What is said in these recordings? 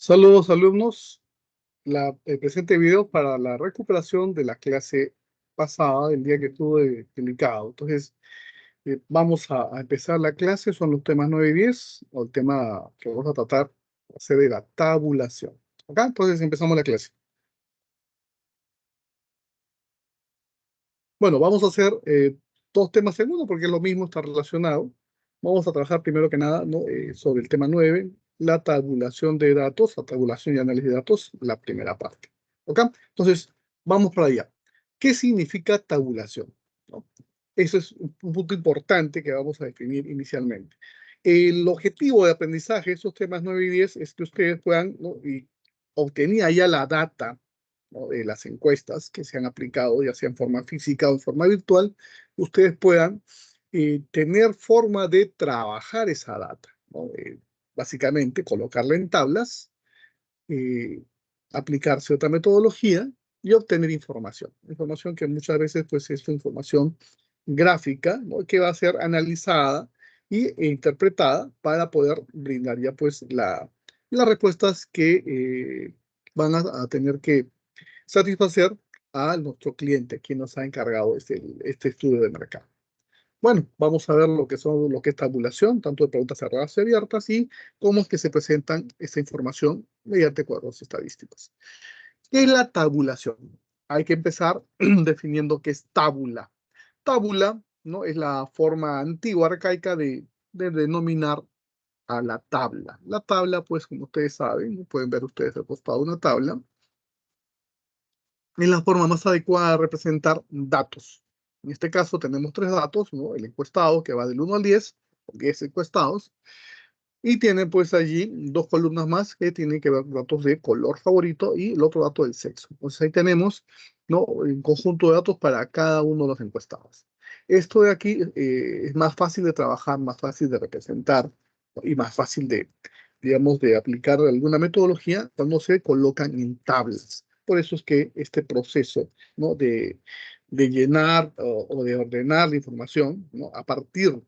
Saludos alumnos, el presente video para la recuperación de la clase pasada, del día que estuve delicado. Entonces, vamos a empezar la clase, son los temas 9 y 10, o el tema que vamos a tratar va a ser de la tabulación. ¿Ok? Entonces empezamos la clase. Bueno, vamos a hacer dos temas en uno porque es lo mismo, está relacionado. Vamos a trabajar primero que nada, ¿no? Sobre el tema 9, la tabulación de datos, la tabulación y análisis de datos, la primera parte. ¿Ok? Entonces, vamos para allá. ¿Qué significa tabulación? ¿No? Eso es un punto importante que vamos a definir inicialmente. El objetivo de aprendizaje de estos temas 9 y 10 es que ustedes puedan, ¿no? Y obtenía ya la data, ¿no? De las encuestas que se han aplicado, ya sea en forma física o en forma virtual, ustedes puedan tener forma de trabajar esa data, ¿no? Básicamente, colocarla en tablas, eh, aplicar cierta metodología y obtener información. Información que muchas veces pues, es información gráfica, ¿no? Que va a ser analizada e interpretada para poder brindar ya pues las respuestas que van a tener que satisfacer a nuestro cliente, quien nos ha encargado este estudio de mercado. Bueno, vamos a ver lo que es tabulación, tanto de preguntas cerradas y abiertas, y cómo es que se presentan esta información mediante cuadros estadísticos. ¿Qué es la tabulación? Hay que empezar definiendo qué es tábula. Tábula, ¿no? Es la forma antigua, arcaica de denominar a la tabla. La tabla, pues, como ustedes saben, ¿no? Pueden ver ustedes al costado una tabla, es la forma más adecuada de representar datos. En este caso tenemos tres datos, ¿no? El encuestado que va del 1 al 10, 10 encuestados, y tiene pues allí dos columnas más que tienen que ver datos de color favorito y el otro dato del sexo. Entonces ahí tenemos, ¿no? Un conjunto de datos para cada uno de los encuestados. Esto de aquí es más fácil de trabajar, más fácil de representar, ¿no? Y más fácil de, digamos, de aplicar alguna metodología cuando se colocan en tablas. Por eso es que este proceso, ¿no? De llenar o de ordenar la información, ¿no? A partir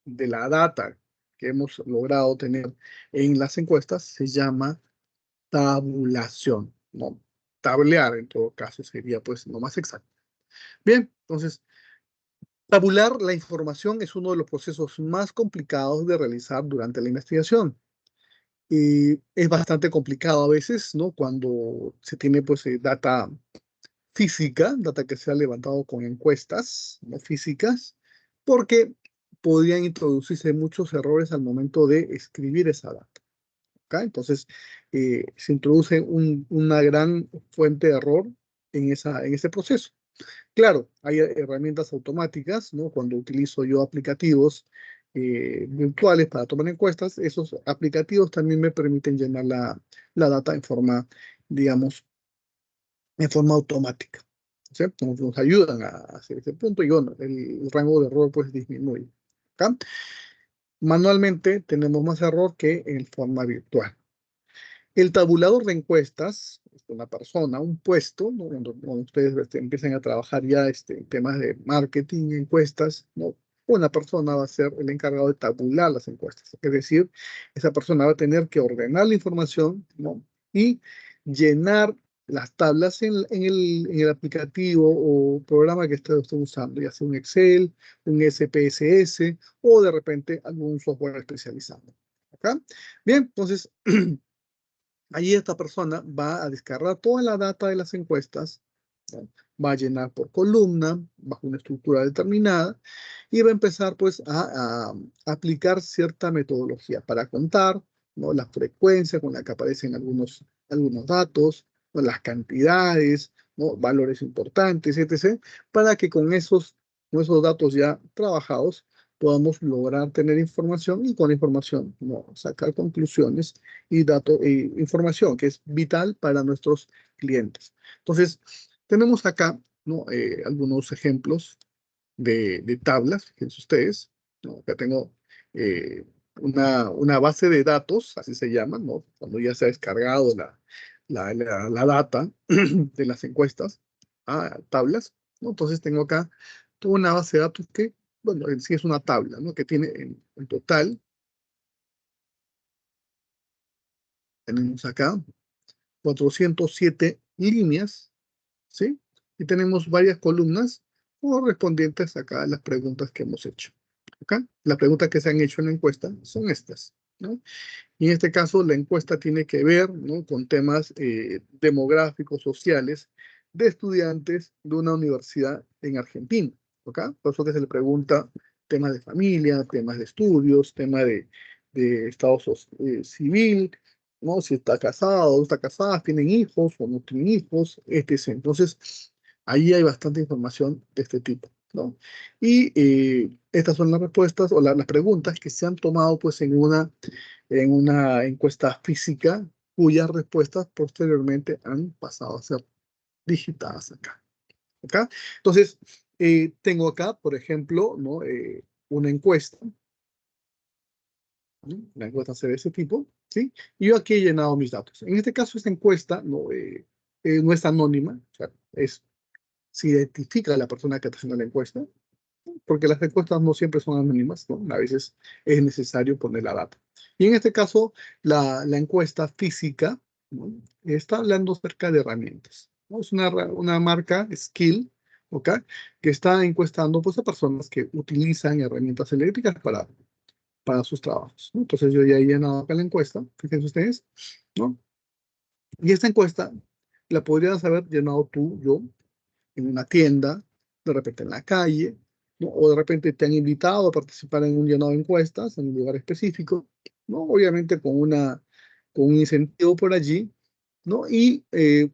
de la data que hemos logrado tener en las encuestas se llama tabulación, ¿no? Tablear en todo caso sería pues lo más exacto. Bien, entonces, tabular la información es uno de los procesos más complicados de realizar durante la investigación. Y es bastante complicado a veces, ¿no? Cuando se tiene pues data física, data que se ha levantado con encuestas, ¿no? Físicas, porque podrían introducirse muchos errores al momento de escribir esa data. ¿Ok? Entonces, se introduce una gran fuente de error en ese proceso. Claro, hay herramientas automáticas, ¿no? Cuando utilizo yo aplicativos virtuales para tomar encuestas, esos aplicativos también me permiten llenar la data en forma, digamos, en forma automática. ¿Sí? Nos ayudan a hacer ese punto y bueno, el rango de error pues disminuye. ¿Ok? Manualmente tenemos más error que en forma virtual. El tabulador de encuestas, es una persona, un puesto, ¿no? Cuando ustedes empiecen a trabajar ya en temas de marketing, encuestas, ¿no? Una persona va a ser el encargado de tabular las encuestas. Es decir, esa persona va a tener que ordenar la información, ¿no? Y llenar las tablas en el aplicativo o programa que esté usando, ya sea un Excel, un SPSS o de repente algún software especializado. ¿Ok? Bien, entonces allí esta persona va a descargar toda la data de las encuestas, ¿no? Va a llenar por columna, bajo una estructura determinada, y va a empezar pues a aplicar cierta metodología para contar, ¿no? La frecuencia con la que aparecen algunos datos, ¿no? Las cantidades, ¿no? Valores importantes, etc., para que con esos datos ya trabajados podamos lograr tener información y con la información, ¿no? Sacar conclusiones y información que es vital para nuestros clientes. Entonces, tenemos acá, ¿no? Algunos ejemplos de tablas, fíjense ustedes, ¿no? Acá tengo eh, una base de datos, así se llama, ¿no? Cuando ya se ha descargado la data de las encuestas a tablas, ¿no? Entonces tengo acá toda una base de datos que, bueno, en sí es una tabla, ¿no? Que tiene en total Tenemos acá 407 líneas, ¿sí? Y tenemos varias columnas correspondientes acá a las preguntas que hemos hecho. ¿Ok? Las preguntas que se han hecho en la encuesta son estas, ¿no? Y en este caso, la encuesta tiene que ver, ¿no?, con temas demográficos, sociales, de estudiantes de una universidad en Argentina. ¿Ok? Por eso que se le pregunta temas de familia, temas de estudios, tema de estado civil, ¿no? Si está casado, no está casada, tienen hijos o no tienen hijos, etc. Entonces, ahí hay bastante información de este tipo, ¿no? Y estas son las respuestas o las preguntas que se han tomado pues en una encuesta física cuyas respuestas posteriormente han pasado a ser digitadas acá. ¿Ok? Entonces, tengo acá, por ejemplo, ¿no?, una encuesta, ¿no? La encuesta se ve de ese tipo, ¿sí? Y yo aquí he llenado mis datos. En este caso, esta encuesta no es anónima, o sea, se identifica a la persona que está haciendo la encuesta, porque las encuestas no siempre son anónimas, ¿no? A veces es necesario poner la data. Y en este caso, la encuesta física, ¿no?, está hablando acerca de herramientas, ¿no? Es una marca, Skill, ¿ok?, que está encuestando pues, a personas que utilizan herramientas eléctricas para sus trabajos, ¿no? Entonces yo ya he llenado acá la encuesta, fíjense ustedes, ¿no? Y esta encuesta la podrías haber llenado tú, yo, en una tienda, de repente en la calle, ¿no? O de repente te han invitado a participar en un llenado de encuestas en un lugar específico, ¿no? Obviamente con un incentivo por allí, ¿no?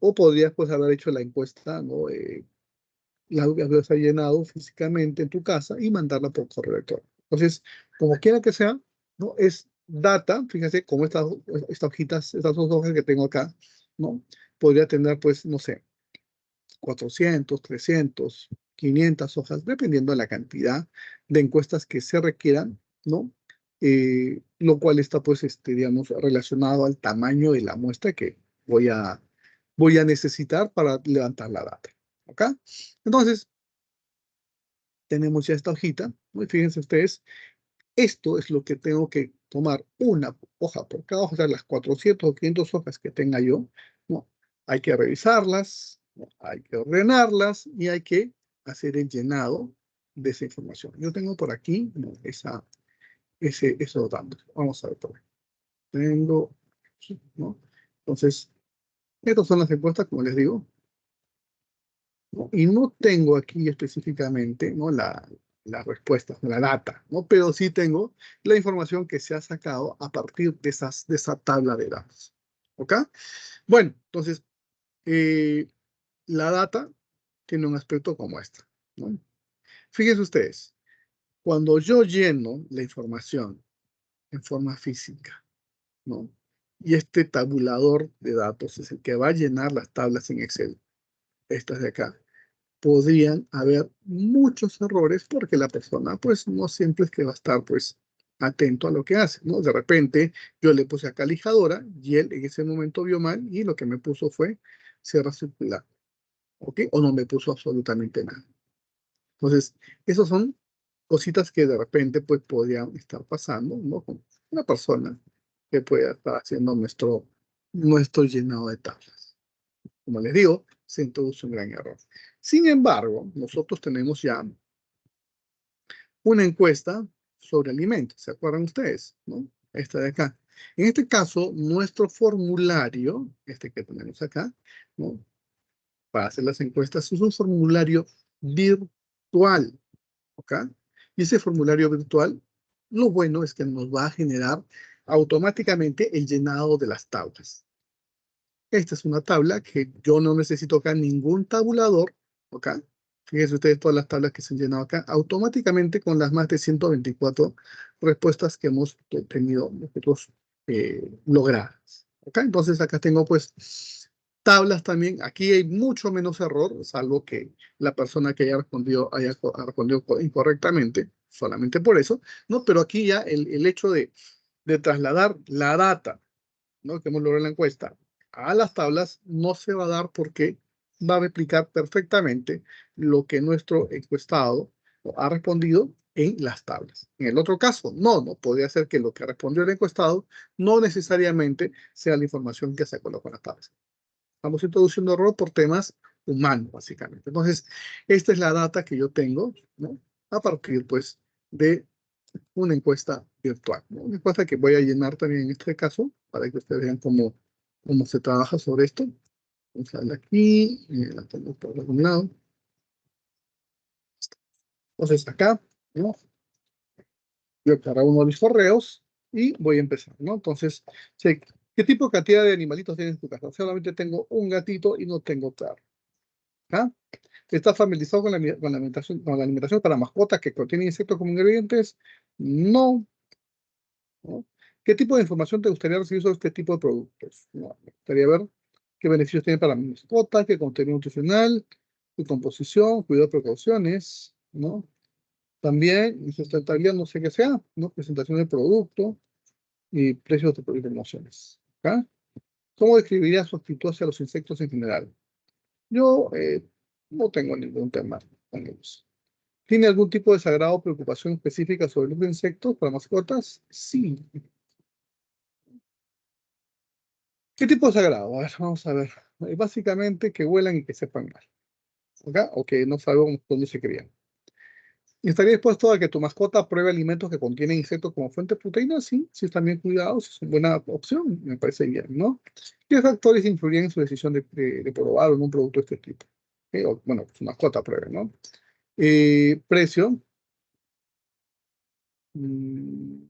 O podrías pues haber hecho la encuesta, ¿no? La habías llenado físicamente en tu casa y mandarla por correo electrónico. Entonces, como quiera que sea, ¿no? Es data, fíjense, como estas hojitas, estas dos hojas que tengo acá, ¿no? Podría tener, pues, no sé, 400, 300, 500 hojas, dependiendo de la cantidad de encuestas que se requieran, ¿no? Lo cual está, pues, digamos, relacionado al tamaño de la muestra que voy a necesitar para levantar la data. ¿Ok? Entonces, tenemos ya esta hojita, ¿no? Y fíjense ustedes, esto es lo que tengo que tomar una hoja por cada hoja, o sea, las 400 o 500 hojas que tenga yo, ¿no? Hay que revisarlas, ¿no? Hay que ordenarlas y hay que hacer el llenado de esa información. Yo tengo por aquí, ¿no?, esos datos. Vamos a ver por aquí. Tengo, ¿no? Entonces, estas son las encuestas, como les digo, ¿no? Y no tengo aquí específicamente, ¿no?, las respuestas, la data, ¿no? Pero sí tengo la información que se ha sacado a partir de esa tabla de datos. ¿Ok? Bueno, entonces, eh, la data tiene un aspecto como este, ¿no? Fíjense ustedes, cuando yo lleno la información en forma física, ¿no?, y este tabulador de datos es el que va a llenar las tablas en Excel, estas de acá, podrían haber muchos errores porque la persona pues no siempre es que va a estar pues atento a lo que hace, ¿no? De repente yo le puse acá lijadora y él en ese momento vio mal y lo que me puso fue sierra circular, ¿ok? O no me puso absolutamente nada. Entonces, esas son cositas que de repente pues podrían estar pasando, ¿no?, con una persona que pueda estar haciendo nuestro llenado de tablas. Como les digo, se introduce un gran error. Sin embargo, nosotros tenemos ya una encuesta sobre alimentos, ¿se acuerdan ustedes?, ¿no? Esta de acá. En este caso, nuestro formulario, este que tenemos acá, ¿no?, para hacer las encuestas, es un formulario virtual, ¿ok? Y ese formulario virtual, lo bueno es que nos va a generar automáticamente el llenado de las tablas. Esta es una tabla que yo no necesito acá ningún tabulador, ¿ok? Fíjense ustedes todas las tablas que se han llenado acá automáticamente con las más de 124 respuestas que hemos tenido nosotros logradas, ¿ok? Entonces acá tengo pues tablas también. Aquí hay mucho menos error, salvo que la persona que haya respondido incorrectamente, solamente por eso, ¿no? Pero aquí ya el hecho de trasladar la data, ¿no?, que hemos logrado en la encuesta a las tablas no se va a dar porque va a replicar perfectamente lo que nuestro encuestado ha respondido en las tablas. En el otro caso, no podría ser que lo que respondió el encuestado no necesariamente sea la información que se coloca en las tablas. Estamos introduciendo error por temas humanos, básicamente. Entonces, esta es la data que yo tengo, ¿no? A partir, pues, de una encuesta virtual, ¿no? Una encuesta que voy a llenar también en este caso, para que ustedes vean cómo se trabaja sobre esto. Vamos a darle aquí, la tengo por algún lado. Entonces, acá, ¿no? Yo para uno de mis correos y voy a empezar, ¿no? Entonces, sí, ¿qué tipo de cantidad de animalitos tienes en tu casa? Solamente tengo un gatito y no tengo perro. ¿Ah? ¿Estás familiarizado con la alimentación para mascotas que contiene insectos como ingredientes? No, ¿no? ¿Qué tipo de información te gustaría recibir sobre este tipo de productos? No, me gustaría ver qué beneficios tiene para mi mascota, qué contenido nutricional, su composición, cuidado de precauciones, ¿no? También mi sustentabilidad, no sé qué sea, ¿no? Presentación del producto y precios de promociones. ¿Ah? ¿Cómo describiría su actitud hacia los insectos en general? Yo no tengo ningún tema con ellos. ¿Tiene algún tipo de desagrado o preocupación específica sobre los insectos para mascotas? Sí. ¿Qué tipo de desagrado? A ver, vamos a ver. Básicamente que huelan y que sepan mal. ¿Ok? O que no sabemos dónde se crían. ¿Estaría dispuesto a que tu mascota pruebe alimentos que contienen insectos como fuente de proteína? Sí, si están bien cuidados, es una buena opción, me parece bien, ¿no? ¿Qué factores influirían en su decisión de probar un producto de este tipo? Bueno, su mascota pruebe, ¿no? Precio, mm,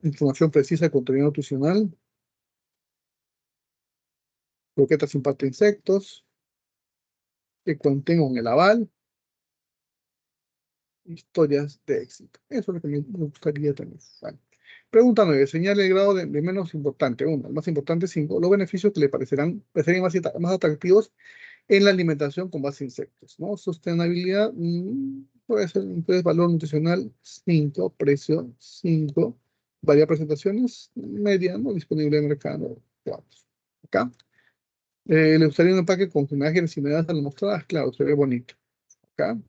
información precisa de contenido nutricional, croquetas sin pasta de insectos, que contengan el aval, historias de éxito. Eso es lo que me gustaría tener. Vale. Pregunta 9. Señale el grado de menos importante. 1. El más importante 5. Los beneficios que le parecerían más atractivos en la alimentación con base en insectos, ¿no? Sostenibilidad, puede ser, entonces, valor nutricional 5. Precio 5. Varias presentaciones, media, ¿no? Disponible en el mercado 4. Acá. ¿Le gustaría un empaque con imágenes similares a las mostradas? Claro, se ve bonito. Acá.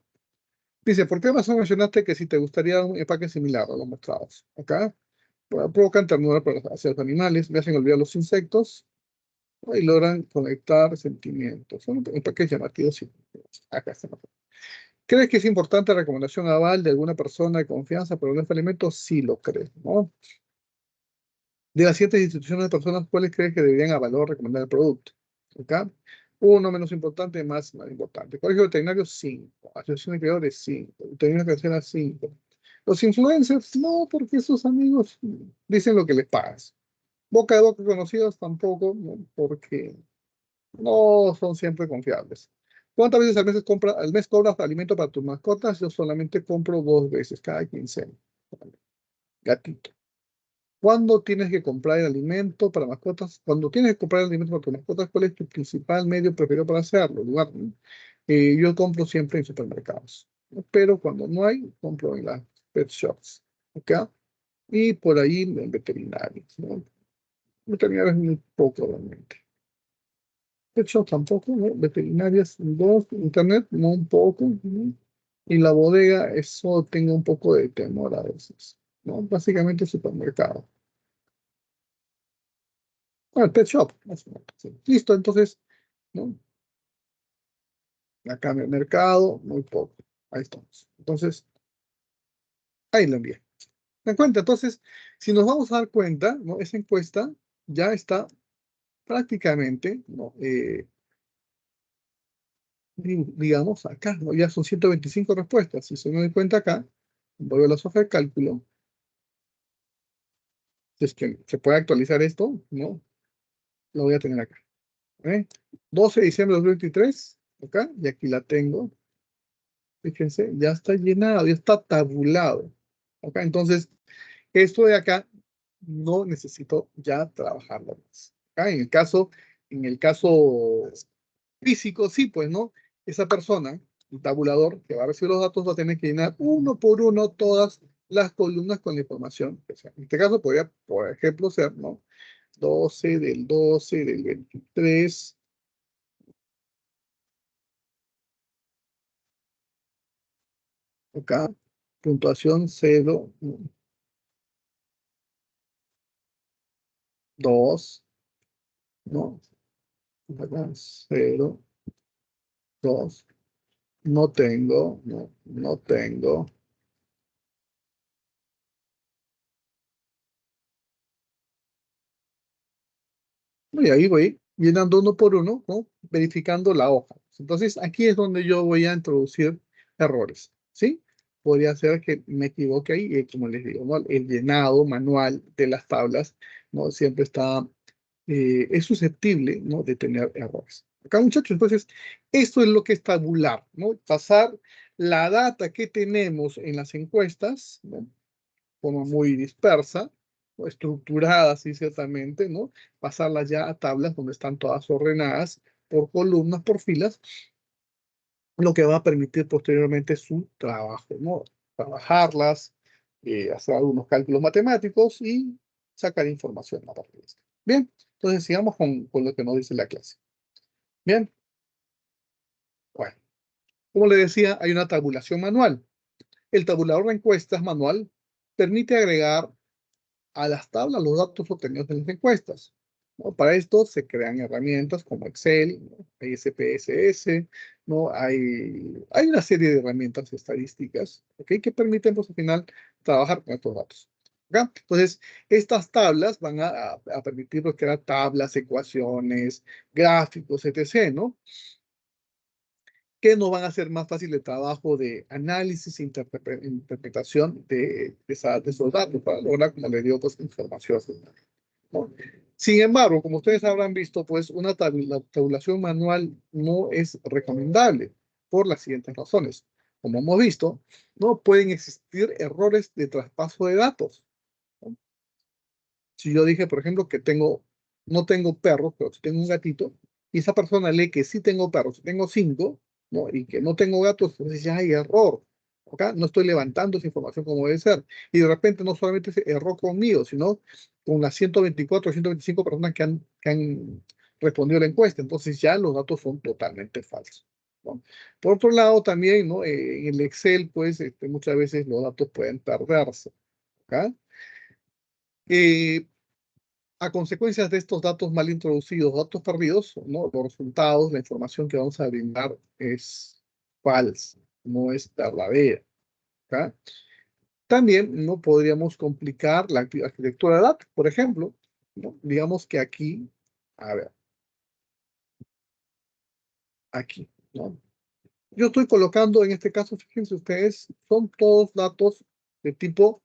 Dice, ¿por qué razón mencionaste que si te gustaría un empaque similar a los mostrados? Acá provocan ternura hacia los animales, me hacen olvidar los insectos, ¿no? Y logran conectar sentimientos. Son empaques llamativos. Sí. Acá está. ¿Crees que es importante la recomendación aval de alguna persona de confianza para un alimento? Sí lo creo, ¿no? De las 7 instituciones de personas, ¿cuáles crees que deberían avalar o recomendar el producto? Acá. Uno menos importante, más importante. Colegio veterinario, 5. Asociación de creadores, 5. Veterinaria tercera, 5. Los influencers, no, porque sus amigos dicen lo que les pagas. Boca de boca conocidos tampoco, ¿no? Porque no son siempre confiables. ¿Cuántas veces al mes cobras alimento para tus mascotas? Yo solamente compro 2 veces cada quincena. Gatito. ¿Cuándo tienes que comprar el alimento para mascotas? Cuando tienes que comprar el alimento para tus mascotas, ¿cuál es tu principal medio preferido para hacerlo? Lugar, ¿no? Yo compro siempre en supermercados, ¿no? Pero cuando no hay, compro en las pet shops. ¿Ok? Y por ahí en veterinarios, ¿no? Veterinarios muy poco realmente. Pet shops tampoco, ¿no? Veterinarias, dos. Internet, no un poco, ¿no? Y la bodega, eso tengo un poco de temor a veces, ¿no? Básicamente supermercado. Bueno, el pet shop, más o menos, sí. Listo, entonces, ¿no? Acá en el mercado, muy poco. Ahí estamos. Entonces, ahí lo envié. ¿Me cuenta? Entonces, si nos vamos a dar cuenta, ¿no? Esa encuesta ya está prácticamente, ¿no? Digamos, acá, ¿no? Ya son 125 respuestas. Si se me da cuenta acá, voy a la hoja de cálculo, si es que se puede actualizar esto, ¿no? Lo voy a tener acá. ¿Eh? 12 de diciembre de 2023, acá, y aquí la tengo. Fíjense, ya está llenado, ya está tabulado. ¿Ok? Entonces, esto de acá no necesito ya trabajarlo más. ¿Ok? En el caso físico, sí, pues, ¿no? Esa persona, el tabulador que va a recibir los datos, va a tener que llenar uno por uno todas las columnas con la información que sea. En este caso podría, por ejemplo, ser, ¿no? 12 del 23. Acá, puntuación 0, 2, ¿no? Acá 0, 2, no tengo, no tengo. Y ahí voy llenando uno por uno, ¿no? Verificando la hoja. Entonces, aquí es donde yo voy a introducir errores, ¿sí? Podría ser que me equivoque ahí, y como les digo, ¿no? El llenado manual de las tablas, ¿no? Siempre está, es susceptible, ¿no? De tener errores. Acá, muchachos, entonces, esto es lo que es tabular, ¿no? Pasar la data que tenemos en las encuestas, ¿no? Como muy dispersa, o estructurada, sí, ciertamente, ¿no? Pasarlas ya a tablas donde están todas ordenadas por columnas, por filas, lo que va a permitir posteriormente su trabajo, ¿no? Trabajarlas, hacer algunos cálculos matemáticos y sacar información a partir de esto. Bien, entonces sigamos con lo que nos dice la clase. Bien, bueno, como le decía, hay una tabulación manual. El tabulador de encuestas manual permite agregar a las tablas los datos obtenidos en las encuestas, ¿no? Para esto se crean herramientas como Excel, ¿no? Hay SPSS, ¿no? Hay una serie de herramientas estadísticas, ¿ok? Que permiten, pues, al final, trabajar con estos datos. ¿Ok? Entonces, estas tablas van a permitirnos crear tablas, ecuaciones, gráficos, etc., ¿no? Que nos van a hacer más fácil el trabajo de análisis e interpretación de esos datos para lograr, como le digo, pues, información, ¿no? Sin embargo, como ustedes habrán visto, pues una tabulación manual no es recomendable por las siguientes razones. Como hemos visto, no pueden existir errores de traspaso de datos, ¿no? Si yo dije, por ejemplo, que no tengo perros, pero sí tengo un gatito, y esa persona lee que sí tengo perros, tengo 5, ¿no? Y que no tengo gatos, entonces ya hay error. Acá no estoy levantando esa información como debe ser. Y de repente no solamente es error conmigo, sino con las 124 o 125 personas que han respondido a la encuesta. Entonces ya los datos son totalmente falsos, ¿no? Por otro lado, también, ¿no? En el Excel, pues muchas veces los datos pueden perderse. ¿Ok? Eh, a consecuencia de estos datos mal introducidos, datos perdidos, ¿no? Los resultados, la información que vamos a brindar es falsa, no es verdadera. ¿Ok? También no podríamos complicar la arquitectura de datos. Por ejemplo, ¿no? Digamos que aquí, a ver, aquí, ¿no? Yo estoy colocando, en este caso, fíjense ustedes, son todos datos de tipo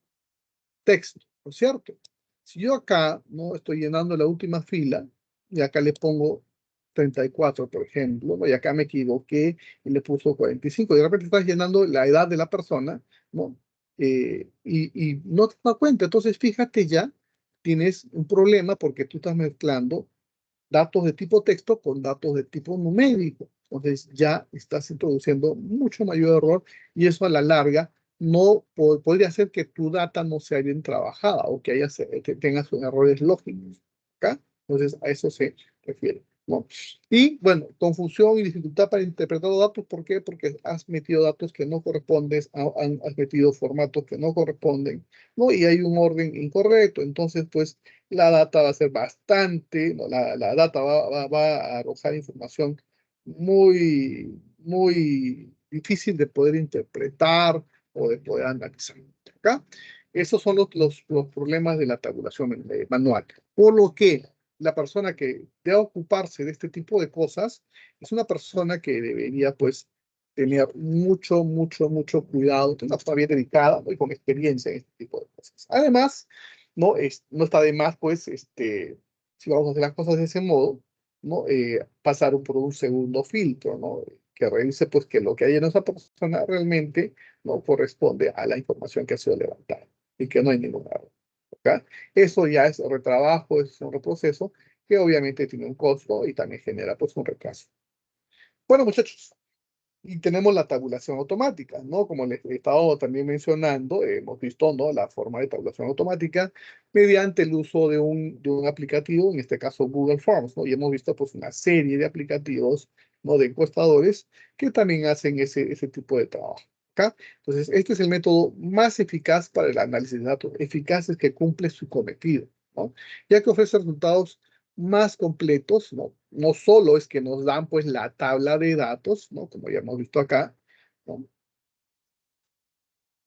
texto, ¿no es cierto? Si yo acá no estoy llenando la última fila y acá le pongo 34, por ejemplo, ¿no? Y acá me equivoqué y le puso 45, y de repente estás llenando la edad de la persona, ¿no? Y no te das cuenta, entonces fíjate ya, tienes un problema porque tú estás mezclando datos de tipo texto con datos de tipo numérico. Entonces ya estás introduciendo mucho mayor error y eso a la larga no podría ser que tu data no sea bien trabajada o que tengas errores lógicos. ¿Ok? Entonces a eso se refiere, ¿no? Y bueno, confusión y dificultad para interpretar los datos. ¿Por qué? Porque has metido datos que no corresponden, has metido formatos que no corresponden, ¿no? Y hay un orden incorrecto. Entonces, pues la data va a ser bastante, ¿no? La data va a arrojar información muy, muy difícil de poder interpretar o de poder analizar. ¿Ok? Esos son los problemas de la tabulación manual. Por lo que la persona que debe ocuparse de este tipo de cosas es una persona que debería, pues, tener mucho, mucho, mucho cuidado, una persona bien dedicada, ¿no? Y con experiencia en este tipo de cosas. Además, no está de más, pues, si vamos a hacer las cosas de ese modo, ¿no? Pasar por un segundo filtro, ¿no? Que revise, pues, que lo que hay en esa persona realmente no corresponde a la información que ha sido levantada y que no hay ningún error. ¿Ok? Eso ya es retrabajo, es un reproceso que obviamente tiene un costo y también genera, pues, un retraso. Bueno, muchachos, y tenemos la tabulación automática, ¿no? Como les he estado también mencionando, hemos visto, ¿no? La forma de tabulación automática mediante el uso de un aplicativo, en este caso Google Forms, ¿no? Y hemos visto, pues, una serie de aplicativos, ¿no? De encuestadores que también hacen ese tipo de trabajo. ¿ok? Entonces, este es el método más eficaz para el análisis de datos. Eficaz es que cumple su cometido, ¿no? Ya que ofrece resultados más completos, ¿no? No solo es que nos dan, pues, la tabla de datos, ¿no? Como ya hemos visto acá, ¿no?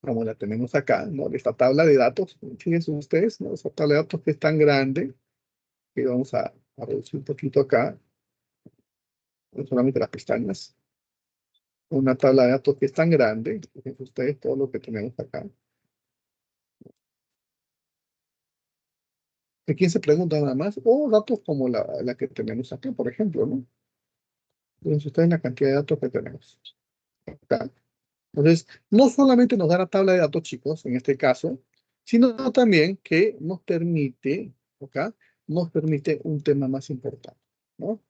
Como la tenemos acá, ¿no? Esta tabla de datos, fíjense ustedes, ¿no? Esa tabla de datos que es tan grande, que vamos a reducir un poquito acá, no solamente las pestañas, una tabla de datos que es tan grande, fíjense ustedes todo lo que tenemos acá. ¿De quién se pregunta nada más? O datos como la que tenemos aquí, por ejemplo, ¿no? Fíjense ustedes la cantidad de datos que tenemos acá. Entonces, no solamente nos da la tabla de datos, chicos, en este caso, sino también que nos permite, ¿ok? Nos permite un tema más importante, ¿no?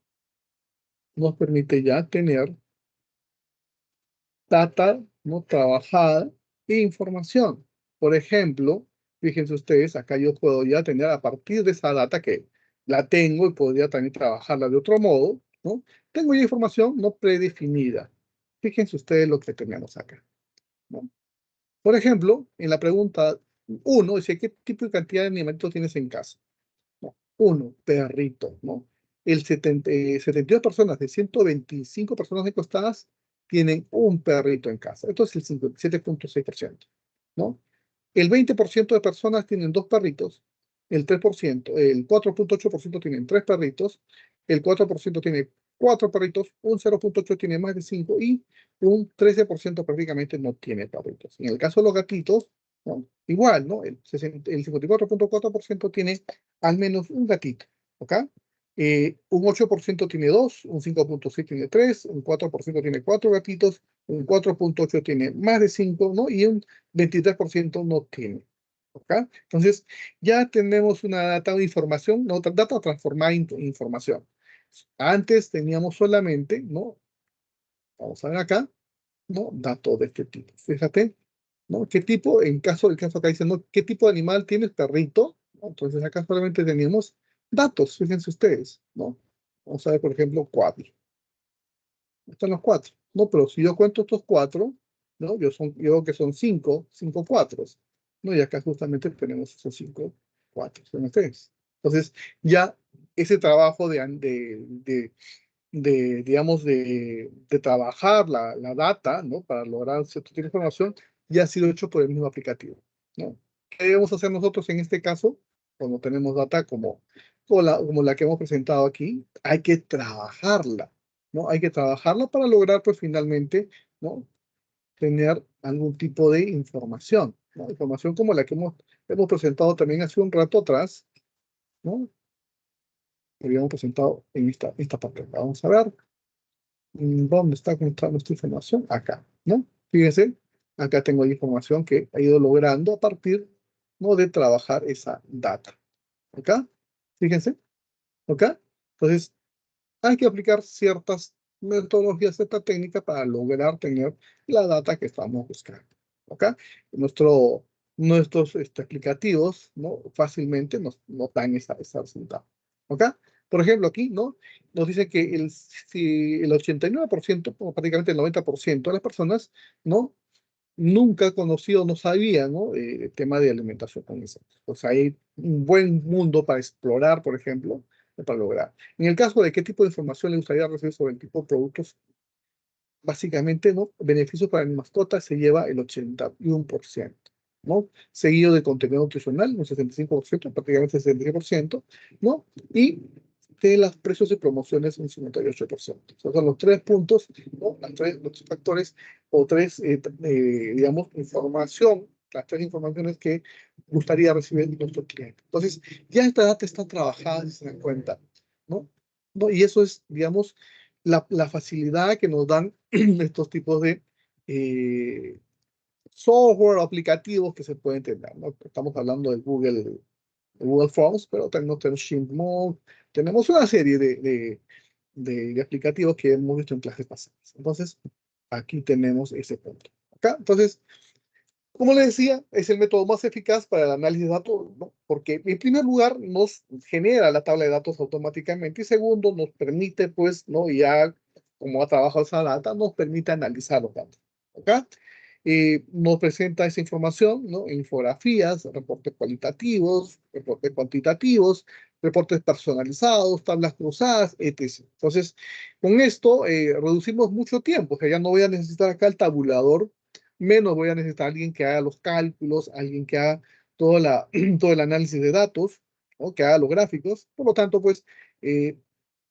Nos permite ya tener data no trabajada e información. Por ejemplo, fíjense ustedes, acá yo puedo ya tener a partir de esa data que la tengo y podría también trabajarla de otro modo, ¿no? Tengo ya información no predefinida. Fíjense ustedes lo que tenemos acá, ¿no? Por ejemplo, en la pregunta uno dice, ¿qué tipo de cantidad de animalitos tienes en casa? ¿No? Uno, perrito, ¿no? El 72 personas de 125 personas encuestadas tienen un perrito en casa. Esto es el 57,6%, ¿no? El 20% de personas tienen dos perritos, el 3%, el 4,8% tienen tres perritos, el 4% tiene cuatro perritos, un 0,8% tiene más de cinco y un 13% prácticamente no tiene perritos. En el caso de los gatitos, ¿no? Igual, ¿no? El 54,4% tiene al menos un gatito, ¿ok? Un 8% tiene dos, un 5,6% tiene tres, un 4% tiene cuatro gatitos, un 4,8% tiene más de cinco, ¿no? Y un 23% no tiene, ¿ok? Entonces, ya tenemos una data de información, ¿no? Data transformada en información. Antes teníamos solamente, ¿no? Vamos a ver acá, ¿no? Datos de este tipo. Fíjate, ¿no? ¿Qué tipo? En caso del caso acá dice, ¿no? ¿Qué tipo de animal tienes, perrito? ¿No? Entonces acá solamente teníamos datos, fíjense ustedes, ¿no? Vamos a ver, por ejemplo, cuatro. Están los cuatro, ¿no? Pero si yo cuento estos cuatro, ¿no? Yo veo que son cinco cuatros, ¿no? Y acá justamente tenemos esos cinco cuatros, ¿ven ustedes? Entonces, ya ese trabajo digamos, de trabajar la data, ¿no? Para lograr cierto tipo de información, ya ha sido hecho por el mismo aplicativo, ¿no? ¿Qué debemos hacer nosotros en este caso? Cuando tenemos data como la que hemos presentado aquí, hay que trabajarla, ¿no? Hay que trabajarla para lograr, pues, finalmente, ¿no? Tener algún tipo de información, ¿no? Información como la que hemos presentado también hace un rato atrás, ¿no? Que habíamos presentado en esta parte. Vamos a ver. ¿Dónde está conectada nuestra información? Acá, ¿no? Fíjense, acá tengo información que he ido logrando a partir, ¿no? De trabajar esa data. ¿Acá? Fíjense, ¿acá? Entonces, hay que aplicar ciertas metodologías, cierta técnica para lograr tener la data que estamos buscando. ¿Ok? Nuestros aplicativos, ¿no? Fácilmente nos dan ese resultado. ¿Ok? Por ejemplo, aquí, ¿no? Nos dice que si el 89%, o prácticamente el 90% de las personas, ¿no? Nunca conocido, no sabía, ¿no? El tema de alimentación con insectos. Pues hay un buen mundo para explorar, por ejemplo, para lograr. En el caso de qué tipo de información le gustaría recibir sobre el tipo de productos, básicamente, ¿no? Beneficios para mi mascota se lleva el 81%, ¿no? Seguido de contenido nutricional, un 65%, prácticamente 66%, ¿no? Y de los precios y promociones, un 58%. Esos son los tres puntos, ¿no? Los tres factores o tres, digamos, las tres informaciones que gustaría recibir de nuestro cliente. Entonces, ya esta data está trabajada, si se dan cuenta, ¿no? ¿No? Y eso es, digamos, la facilidad que nos dan estos tipos de software aplicativos que se pueden tener, ¿no? Estamos hablando de Google Forms, pero también tenemos Shipmo, tenemos una serie de aplicativos que hemos visto en clases pasadas. Entonces, aquí tenemos ese punto. ¿Acá? Entonces, como les decía, es el método más eficaz para el análisis de datos, ¿no? Porque en primer lugar nos genera la tabla de datos automáticamente y segundo nos permite, pues, ¿no? Ya como ha trabajado esa data, nos permite analizar los datos, ¿ok? nos presenta esa información, ¿no? Infografías, reportes cualitativos, reportes cuantitativos, reportes personalizados, tablas cruzadas, etc. Entonces, con esto reducimos mucho tiempo, o sea, ya no voy a necesitar acá el tabulador, menos voy a necesitar alguien que haga los cálculos, alguien que haga todo el análisis de datos, ¿no? Que haga los gráficos. Por lo tanto, pues, eh,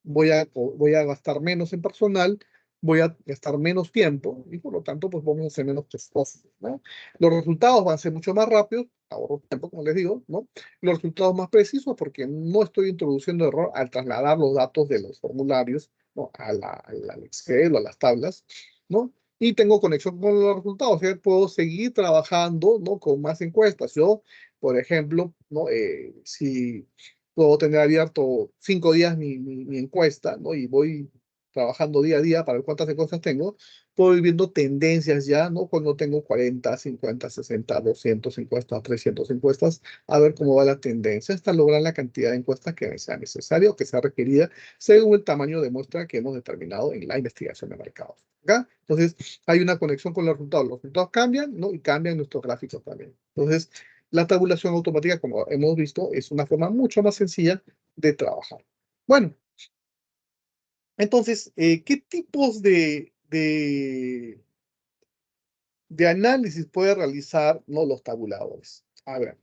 voy a gastar menos en personal, voy a gastar menos tiempo y por lo tanto pues vamos a ser menos costosos, ¿no? Los resultados van a ser mucho más rápidos, ahorro tiempo, como les digo, ¿no? Los resultados más precisos porque no estoy introduciendo error al trasladar los datos de los formularios, ¿no? Al Excel o a las tablas, ¿no? Y tengo conexión con los resultados, o sea, puedo seguir trabajando, ¿no? Con más encuestas. Yo, por ejemplo, ¿no? Si puedo tener abierto 5 días mi encuesta, ¿no? Y voy trabajando día a día para ver cuántas encuestas tengo, puedo ir viendo tendencias ya, ¿no? Cuando tengo 40, 50, 60, 200 encuestas, 300 encuestas, a ver cómo va la tendencia hasta lograr la cantidad de encuestas que sea necesaria o que sea requerida según el tamaño de muestra que hemos determinado en la investigación de mercados. ¿Ok? Entonces, hay una conexión con los resultados cambian, ¿no? Y cambian nuestros gráficos también. Entonces, la tabulación automática, como hemos visto, es una forma mucho más sencilla de trabajar. Bueno, entonces, ¿qué tipos de análisis puede realizar, ¿no? Los tabuladores? A ver,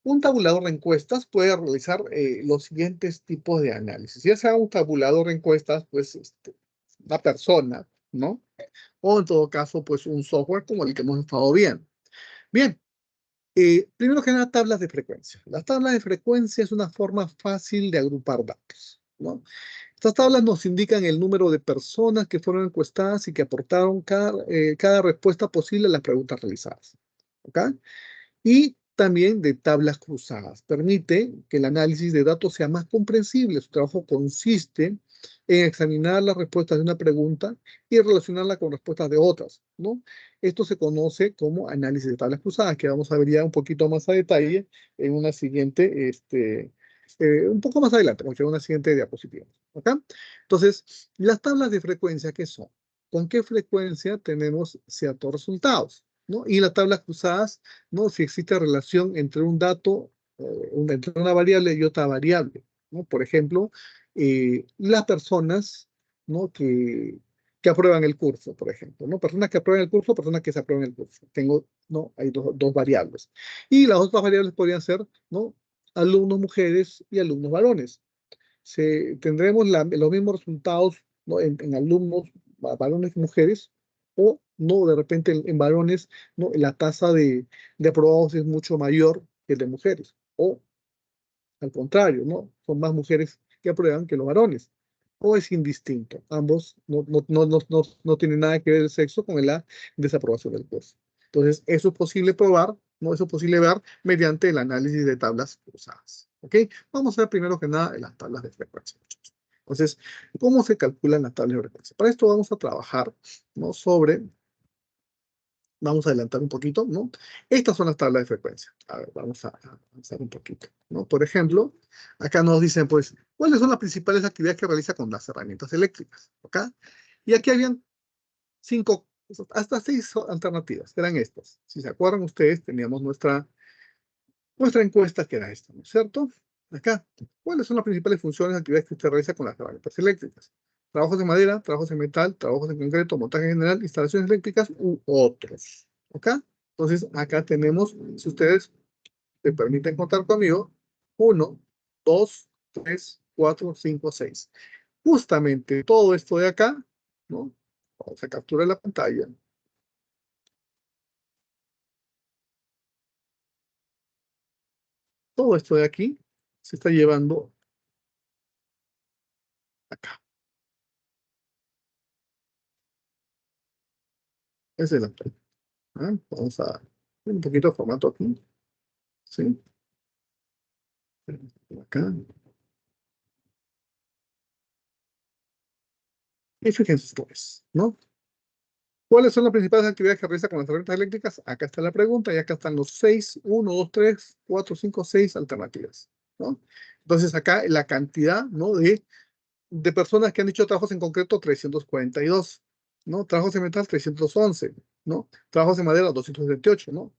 un tabulador de encuestas puede realizar los siguientes tipos de análisis. Ya sea un tabulador de encuestas, pues una persona, ¿no? O en todo caso, pues un software como el que hemos estado viendo. Bien, primero que nada, tablas de frecuencia. Las tablas de frecuencia es una forma fácil de agrupar datos, ¿no? Estas tablas nos indican el número de personas que fueron encuestadas y que aportaron cada respuesta posible a las preguntas realizadas. ¿Ok? Y también de tablas cruzadas. Permite que el análisis de datos sea más comprensible. Su trabajo consiste en examinar las respuestas de una pregunta y relacionarla con respuestas de otras, ¿no? Esto se conoce como análisis de tablas cruzadas, que vamos a ver ya un poquito más a detalle en una siguiente, un poco más adelante, porque en una siguiente diapositiva. ¿Ok? Entonces, las tablas de frecuencia, ¿qué son? ¿Con qué frecuencia tenemos ciertos resultados? ¿No? Y las tablas cruzadas, ¿no? Si existe relación entre un dato, entre una variable y otra variable, ¿no? Por ejemplo, las personas, ¿no? Que aprueban el curso, por ejemplo, ¿no? Personas que aprueban el curso, personas que se aprueban el curso. Tengo, ¿no? Hay dos variables. Y las otras variables podrían ser, ¿no? Alumnos mujeres y alumnos varones. Tendremos los mismos resultados, ¿no? En alumnos varones y mujeres, o no, de repente en varones, ¿no? La tasa de aprobados es mucho mayor que el de mujeres, o al contrario, ¿no? Son más mujeres que aprueban que los varones, o es indistinto. Ambos no tienen nada que ver el sexo con la desaprobación del curso. Entonces, eso es posible probar, ¿no? Eso es posible ver mediante el análisis de tablas cruzadas. ¿Ok? Vamos a ver primero que nada en las tablas de frecuencia. Entonces, ¿cómo se calculan las tablas de frecuencia? Para esto vamos a trabajar, ¿no? Vamos a adelantar un poquito, ¿no? Estas son las tablas de frecuencia. A ver, vamos a avanzar un poquito, ¿no? Por ejemplo, acá nos dicen, pues, ¿cuáles son las principales actividades que realiza con las herramientas eléctricas? ¿Ok? Y aquí habían hasta 6 alternativas, eran estas. Si se acuerdan ustedes, teníamos nuestra encuesta que era esta, ¿no es cierto? Acá, ¿cuáles son las principales funciones y actividades que usted realiza con las herramientas eléctricas? Trabajos de madera, trabajos en metal, trabajos en concreto, montaje general, instalaciones eléctricas u otros. ¿Ok? Entonces, acá tenemos, si ustedes me permiten contar conmigo, 1, 2, 3, 4, 5, 6. Justamente todo esto de acá, ¿no? Vamos a capturar la pantalla. Todo esto de aquí se está llevando acá. Esa es la pantalla. ¿Ah? Vamos a un poquito de formato aquí. ¿Sí? Acá. Y fíjense ustedes, ¿no? ¿Cuáles son las principales actividades que realiza con las herramientas eléctricas? Acá está la pregunta y acá están los 6, 1, 2, 3, 4, 5, 6 alternativas, ¿no? Entonces acá la cantidad, ¿no? De personas que han hecho trabajos en concreto, 342, ¿no? Trabajos en metal, 311. ¿no? Trabajos de madera, 278, ¿no?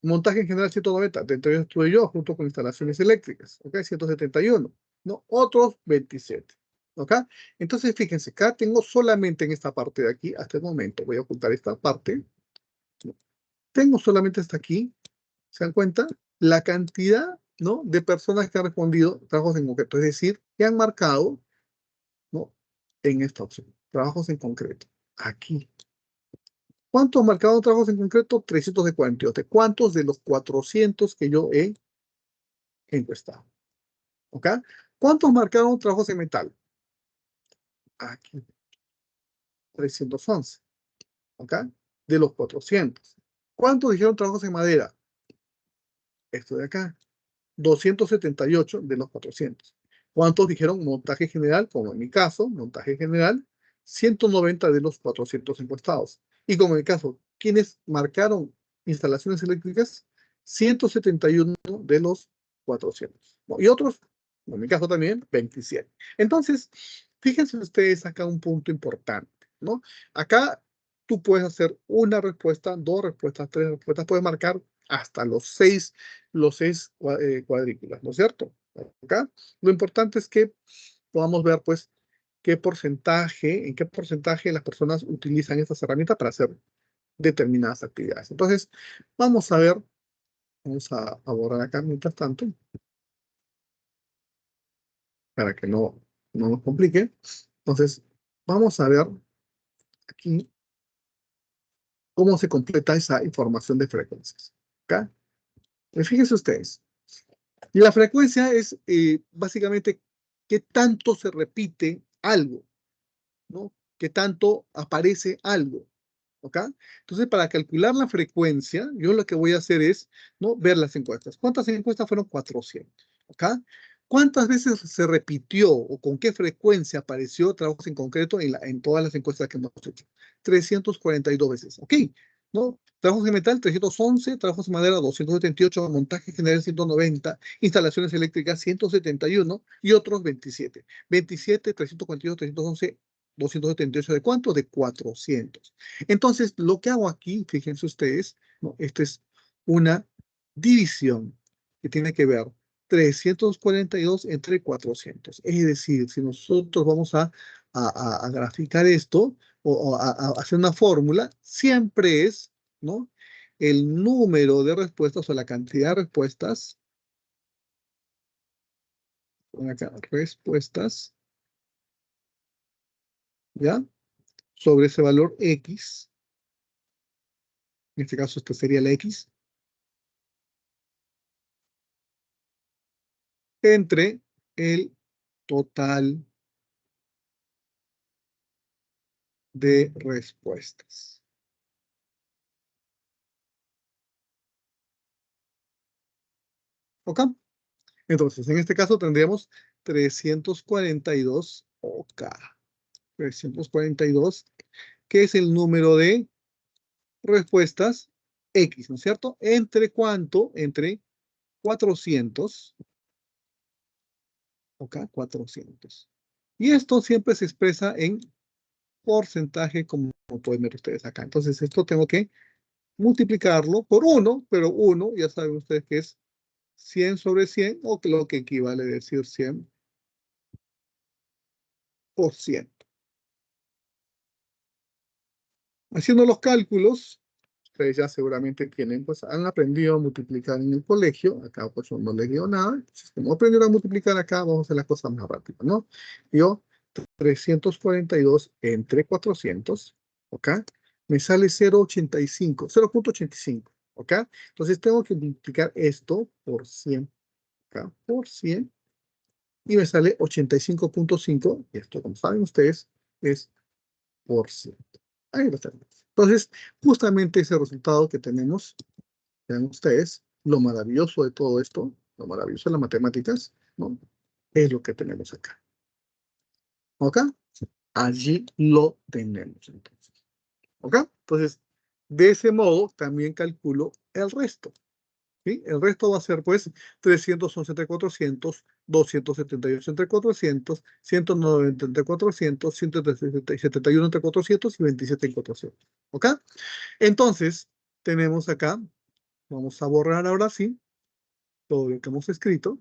Montaje en general, 190, dentro de ellos estuve yo, junto con instalaciones eléctricas, ¿ok? 171, ¿no? Otros 27, ¿ok? Entonces, fíjense, acá tengo solamente en esta parte de aquí, hasta el momento, voy a ocultar esta parte, ¿no? Tengo solamente hasta aquí, ¿se dan cuenta? La cantidad, ¿no? De personas que han respondido trabajos en concreto, es decir, que han marcado, ¿no? En esta opción, trabajos en concreto, aquí. ¿Cuántos marcados trabajos en concreto? 342. ¿De cuántos de los 400 que yo he encuestado? ¿Ok? ¿Cuántos marcaron trabajos en metal? Aquí, 311. ¿Ok? De los 400. ¿Cuántos dijeron trabajos en madera? Esto de acá, 278 de los 400. ¿Cuántos dijeron montaje general? Como en mi caso, montaje general, 190 de los 400 encuestados. Y como en mi caso, ¿quiénes marcaron instalaciones eléctricas? 171 de los 400. Y otros, como en mi caso también, 27. Entonces, fíjense ustedes acá un punto importante, ¿no? Acá tú puedes hacer una respuesta, dos respuestas, tres respuestas, puedes marcar hasta los seis cuadrículas, ¿no es cierto? Acá. Lo importante es que podamos ver, pues, en qué porcentaje las personas utilizan estas herramientas para hacer determinadas actividades. Entonces, vamos a ver, vamos a borrar acá mientras tanto, para que no nos complique. Entonces, vamos a ver aquí cómo se completa esa información de frecuencias. ¿Ok? Fíjense ustedes. Y la frecuencia es básicamente qué tanto se repite algo, ¿no? Qué tanto aparece algo, ¿ok? Entonces, para calcular la frecuencia, yo lo que voy a hacer es, ¿no? Ver las encuestas. ¿Cuántas encuestas fueron? 400, ¿ok? ¿Cuántas veces se repitió o con qué frecuencia apareció trabajos en concreto en todas las encuestas que hemos hecho? 342 veces, ¿ok? ¿No? Trabajos de metal, 311, trabajos de madera, 278, montaje general, 190, instalaciones eléctricas, 171 y otros 27. 27, 342, 311, 278 ¿de cuánto? De 400. Entonces, lo que hago aquí, fíjense ustedes, ¿no? Esta es una división que tiene que ver 342 entre 400. Es decir, si nosotros vamos a graficar esto o a hacer una fórmula, siempre es, ¿no? El número de respuestas o la cantidad de respuestas, acá, respuestas, ¿ya? Sobre ese valor X, en este caso esto sería la X, entre el total de respuestas. ¿Ok? Entonces, en este caso tendríamos 342 OK. 342, que es el número de respuestas X, ¿no es cierto? ¿Entre cuánto? Entre 400, OK, 400. Y esto siempre se expresa en porcentaje, como pueden ver ustedes acá. Entonces, esto tengo que multiplicarlo por 1, pero 1, ya saben ustedes que es 100 sobre 100, o que lo que equivale a decir 100%. Haciendo los cálculos, ustedes ya seguramente tienen, pues han aprendido a multiplicar en el colegio. Acá pues no les digo nada. Entonces, como aprendieron a multiplicar acá, vamos a hacer las cosas más rápido, ¿no? Yo, 342 entre 400, ¿ok? Me sale 0,85, 0,85, ¿ok? Entonces tengo que multiplicar esto por 100, ¿ok? Por 100, y me sale 85,5, y esto, como saben ustedes, es por 100. Ahí lo tenemos. Entonces, justamente ese resultado que tenemos, vean ustedes, lo maravilloso de todo esto, lo maravilloso de las matemáticas, ¿no? Es lo que tenemos acá. ¿Ok? Allí lo tenemos entonces. ¿Ok? Entonces, de ese modo también calculo el resto. ¿Sí? El resto va a ser pues 311 entre 400 278 entre 400, 190 entre 400, 171 entre 400 y 27 en 400. ¿Ok? Entonces, tenemos acá, vamos a borrar ahora sí todo lo que hemos escrito.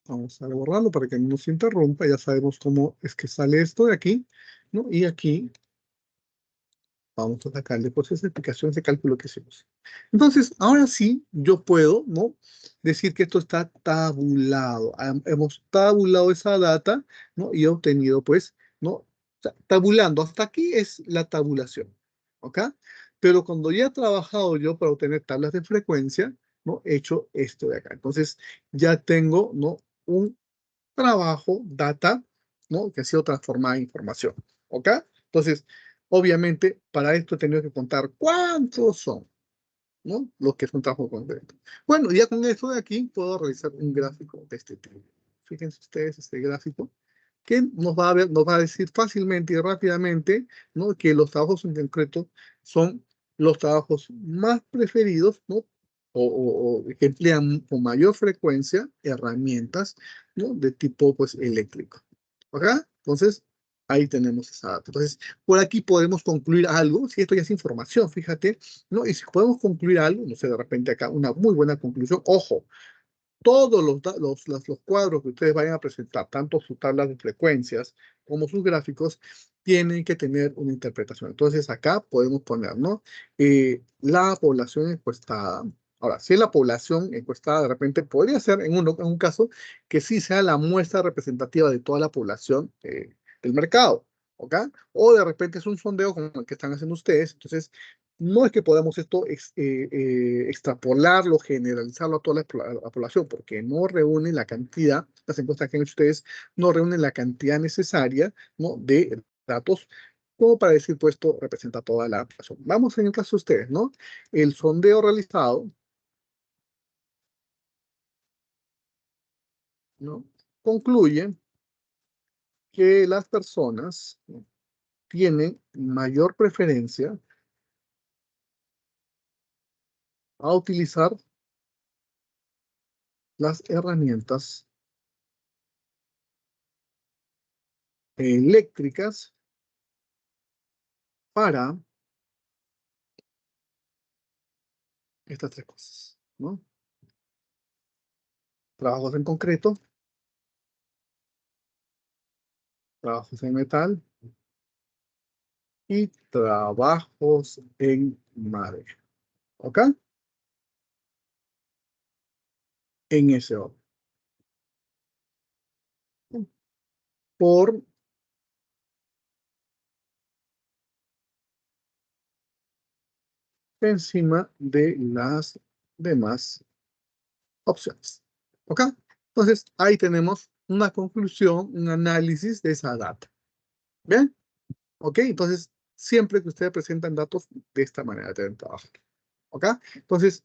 Vamos a borrarlo para que no se interrumpa. Ya sabemos cómo es que sale esto de aquí, ¿no? Y aquí vamos a sacarle pues esas explicaciones de cálculo que hicimos. Entonces, ahora sí, yo puedo, ¿no? Decir que esto está tabulado. Hemos tabulado esa data, ¿no? Y he obtenido, pues, ¿no? Tabulando. Hasta aquí es la tabulación, ¿ok? Pero cuando ya he trabajado yo para obtener tablas de frecuencia, ¿no? He hecho esto de acá. Entonces, ya tengo, ¿no? Un trabajo, data, ¿no? Que ha sido transformada en información, ¿ok? Entonces, obviamente, para esto he tenido que contar cuántos son, ¿no? Los que son trabajo concreto. Bueno, ya con esto de aquí puedo realizar un gráfico de este tipo. Fíjense ustedes este gráfico que nos va a decir fácilmente y rápidamente, ¿no? Que los trabajos en concreto son los trabajos más preferidos, ¿no? O que emplean con mayor frecuencia herramientas, ¿no? De tipo, pues, eléctrico. ¿Ok? Entonces, ahí tenemos esa data. Entonces, por aquí podemos concluir algo, si esto ya es información, fíjate, ¿no? Y si podemos concluir algo, no sé, de repente acá una muy buena conclusión, ojo, todos los cuadros que ustedes vayan a presentar, tanto sus tablas de frecuencias como sus gráficos, tienen que tener una interpretación. Entonces acá podemos poner, ¿no? La población encuestada. Ahora, si es la población encuestada, de repente podría ser en un caso que sí sea la muestra representativa de toda la población del mercado, ¿ok? O de repente es un sondeo como el que están haciendo ustedes, entonces no es que podamos esto extrapolarlo, generalizarlo a toda la población, porque no reúne la cantidad, las encuestas que han hecho ustedes no reúnen la cantidad necesaria, ¿no? De datos como para decir, pues esto representa toda la población. Vamos en el caso de ustedes, ¿no? El sondeo realizado, ¿no? Concluye que las personas, ¿no? Tienen mayor preferencia a utilizar las herramientas eléctricas para estas tres cosas, ¿no? Trabajos en concreto, trabajos en metal y trabajos en madera. ¿Ok? En ese orden. Por encima de las demás opciones. ¿Ok? Entonces, ahí tenemos una conclusión, un análisis de esa data. ¿Bien? ¿Ok? Entonces, siempre que ustedes presentan datos de esta manera deben trabajar. ¿Ok? Entonces,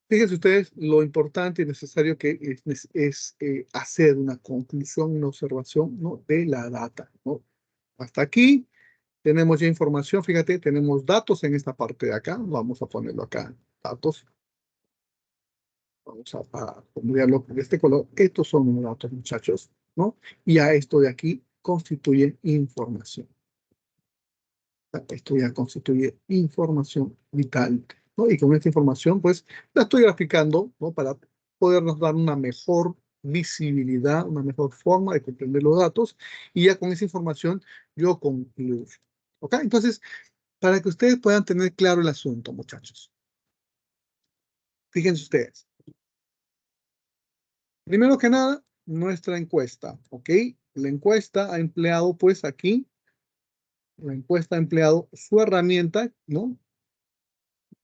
fíjense ustedes lo importante y necesario que es hacer una conclusión, una observación, ¿no? De la data, ¿no? Hasta aquí tenemos ya información, fíjate, tenemos datos en esta parte de acá, vamos a ponerlo acá, datos, vamos a ponerlo de este color, estos son los datos, muchachos, ¿no? Y a esto de aquí constituye información. Esto ya constituye información vital, ¿no? Y con esta información, pues, la estoy graficando, ¿no? Para podernos dar una mejor visibilidad, una mejor forma de comprender los datos, y ya con esa información yo concluyo. ¿Ok? Entonces, para que ustedes puedan tener claro el asunto, muchachos. Fíjense ustedes. Primero que nada, nuestra encuesta, ¿ok? La encuesta ha empleado, pues, aquí, la encuesta ha empleado su herramienta, ¿no?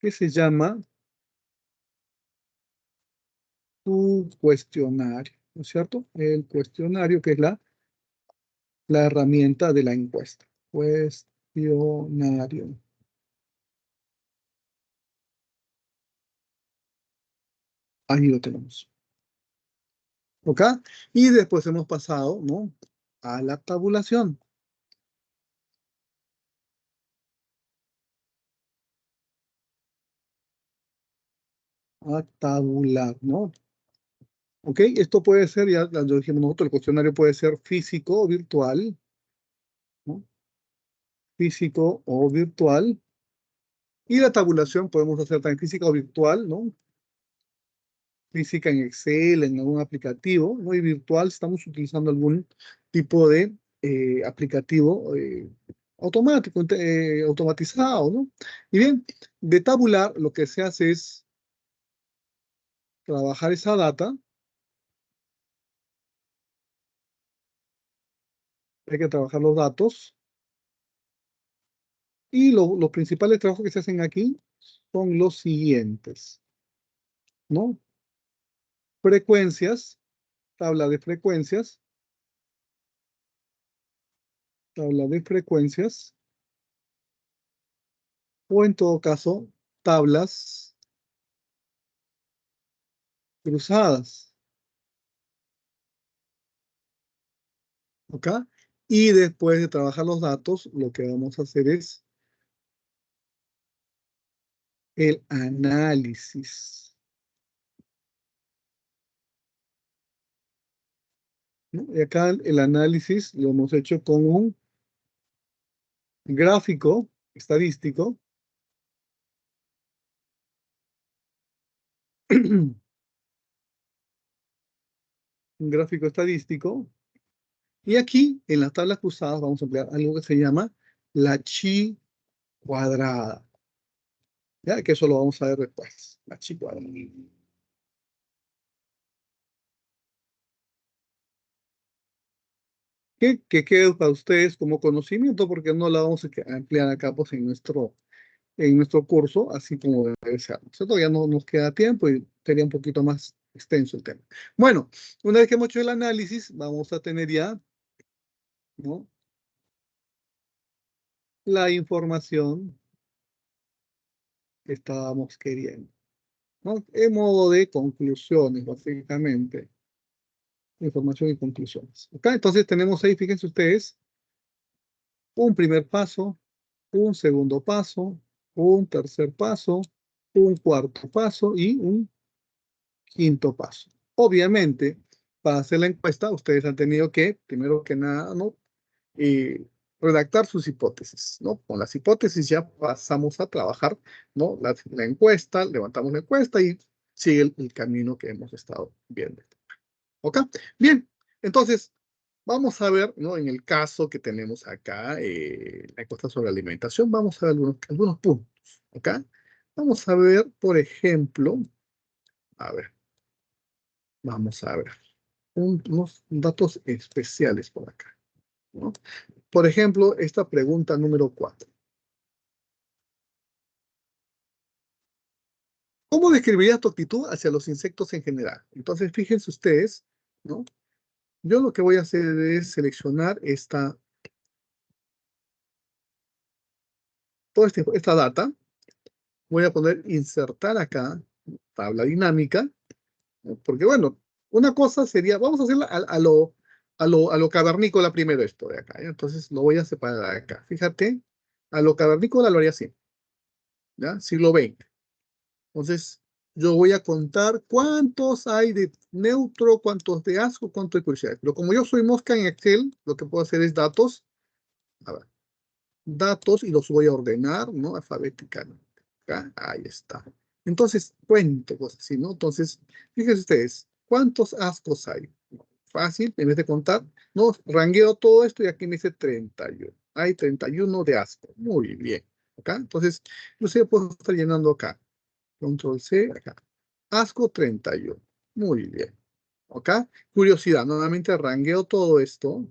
Que se llama tu cuestionario, ¿no es cierto? El cuestionario que es la herramienta de la encuesta. Cuestionario. Ahí lo tenemos. ¿Ok? Y después hemos pasado, ¿no? A la tabulación. A tabular, ¿no? Ok, esto puede ser, ya lo dijimos nosotros, el cuestionario puede ser físico o virtual, ¿no? Físico o virtual. Y la tabulación podemos hacer también física o virtual, ¿no? Física en Excel, en algún aplicativo, ¿no? Y virtual, si estamos utilizando algún tipo de aplicativo automático, automatizado, ¿no? Y bien, de tabular lo que se hace es trabajar esa data, hay que trabajar los datos, y los principales trabajos que se hacen aquí son los siguientes, ¿no? Frecuencias, tabla de frecuencias, tabla de frecuencias, o en todo caso, tablas cruzadas, ¿ok? Y después de trabajar los datos, lo que vamos a hacer es el análisis, ¿no? Y acá el análisis lo hemos hecho con un gráfico estadístico, un gráfico estadístico. Y aquí, en las tablas cruzadas, vamos a emplear algo que se llama la chi cuadrada. ¿Ya? Que eso lo vamos a ver después. La chi cuadrada. Que quede para ustedes como conocimiento, porque no la vamos a emplear acá pues, en nuestro curso, así como debe ser. Eso todavía no nos queda tiempo y sería un poquito más extenso el tema. Bueno, una vez que hemos hecho el análisis, vamos a tener ya, ¿no? La información que estábamos queriendo, ¿no? En modo de conclusiones, básicamente. Información y conclusiones. ¿Ok? Entonces tenemos ahí, fíjense ustedes, un primer paso, un segundo paso, un tercer paso, un cuarto paso y un quinto paso. Obviamente, para hacer la encuesta, ustedes han tenido que, primero que nada, ¿no? Eh, redactar sus hipótesis, ¿no? Con las hipótesis ya pasamos a trabajar, ¿no? La encuesta, levantamos la encuesta y sigue el camino que hemos estado viendo. ¿Ok? Bien, entonces, vamos a ver, ¿no? En el caso que tenemos acá, la encuesta sobre alimentación, vamos a ver algunos puntos, ¿ok? Vamos a ver, por ejemplo, a ver, vamos a ver, unos datos especiales por acá, ¿no? Por ejemplo, esta pregunta número 4. ¿Cómo describirías tu actitud hacia los insectos en general? Entonces, fíjense ustedes, ¿no? Yo lo que voy a hacer es seleccionar toda esta data, voy a poner insertar acá, tabla dinámica, ¿no? Porque bueno, una cosa sería, vamos a hacerla a lo cavernícola primero esto de acá, ¿ya? Entonces lo voy a separar acá. Fíjate, a lo cavernícola lo haría así, ¿ya? Siglo XX. Entonces, yo voy a contar cuántos hay de neutro, cuántos de asco, cuántos de curiosidad. Pero como yo soy mosca en Excel, lo que puedo hacer es datos, a ver, datos y los voy a ordenar, ¿no? Alfabéticamente. Acá, ahí está. Entonces, cuento cosas así, ¿no? Entonces, fíjense ustedes, ¿cuántos ascos hay? Fácil, en vez de contar, no, rangueo todo esto y aquí me dice 31. Hay 31 de asco. Muy bien. ¿Acá? Entonces, yo sé, puedo estar llenando acá. Control C, acá. Asco 31. Muy bien. ¿Acá? Curiosidad. Nuevamente rangueo todo esto.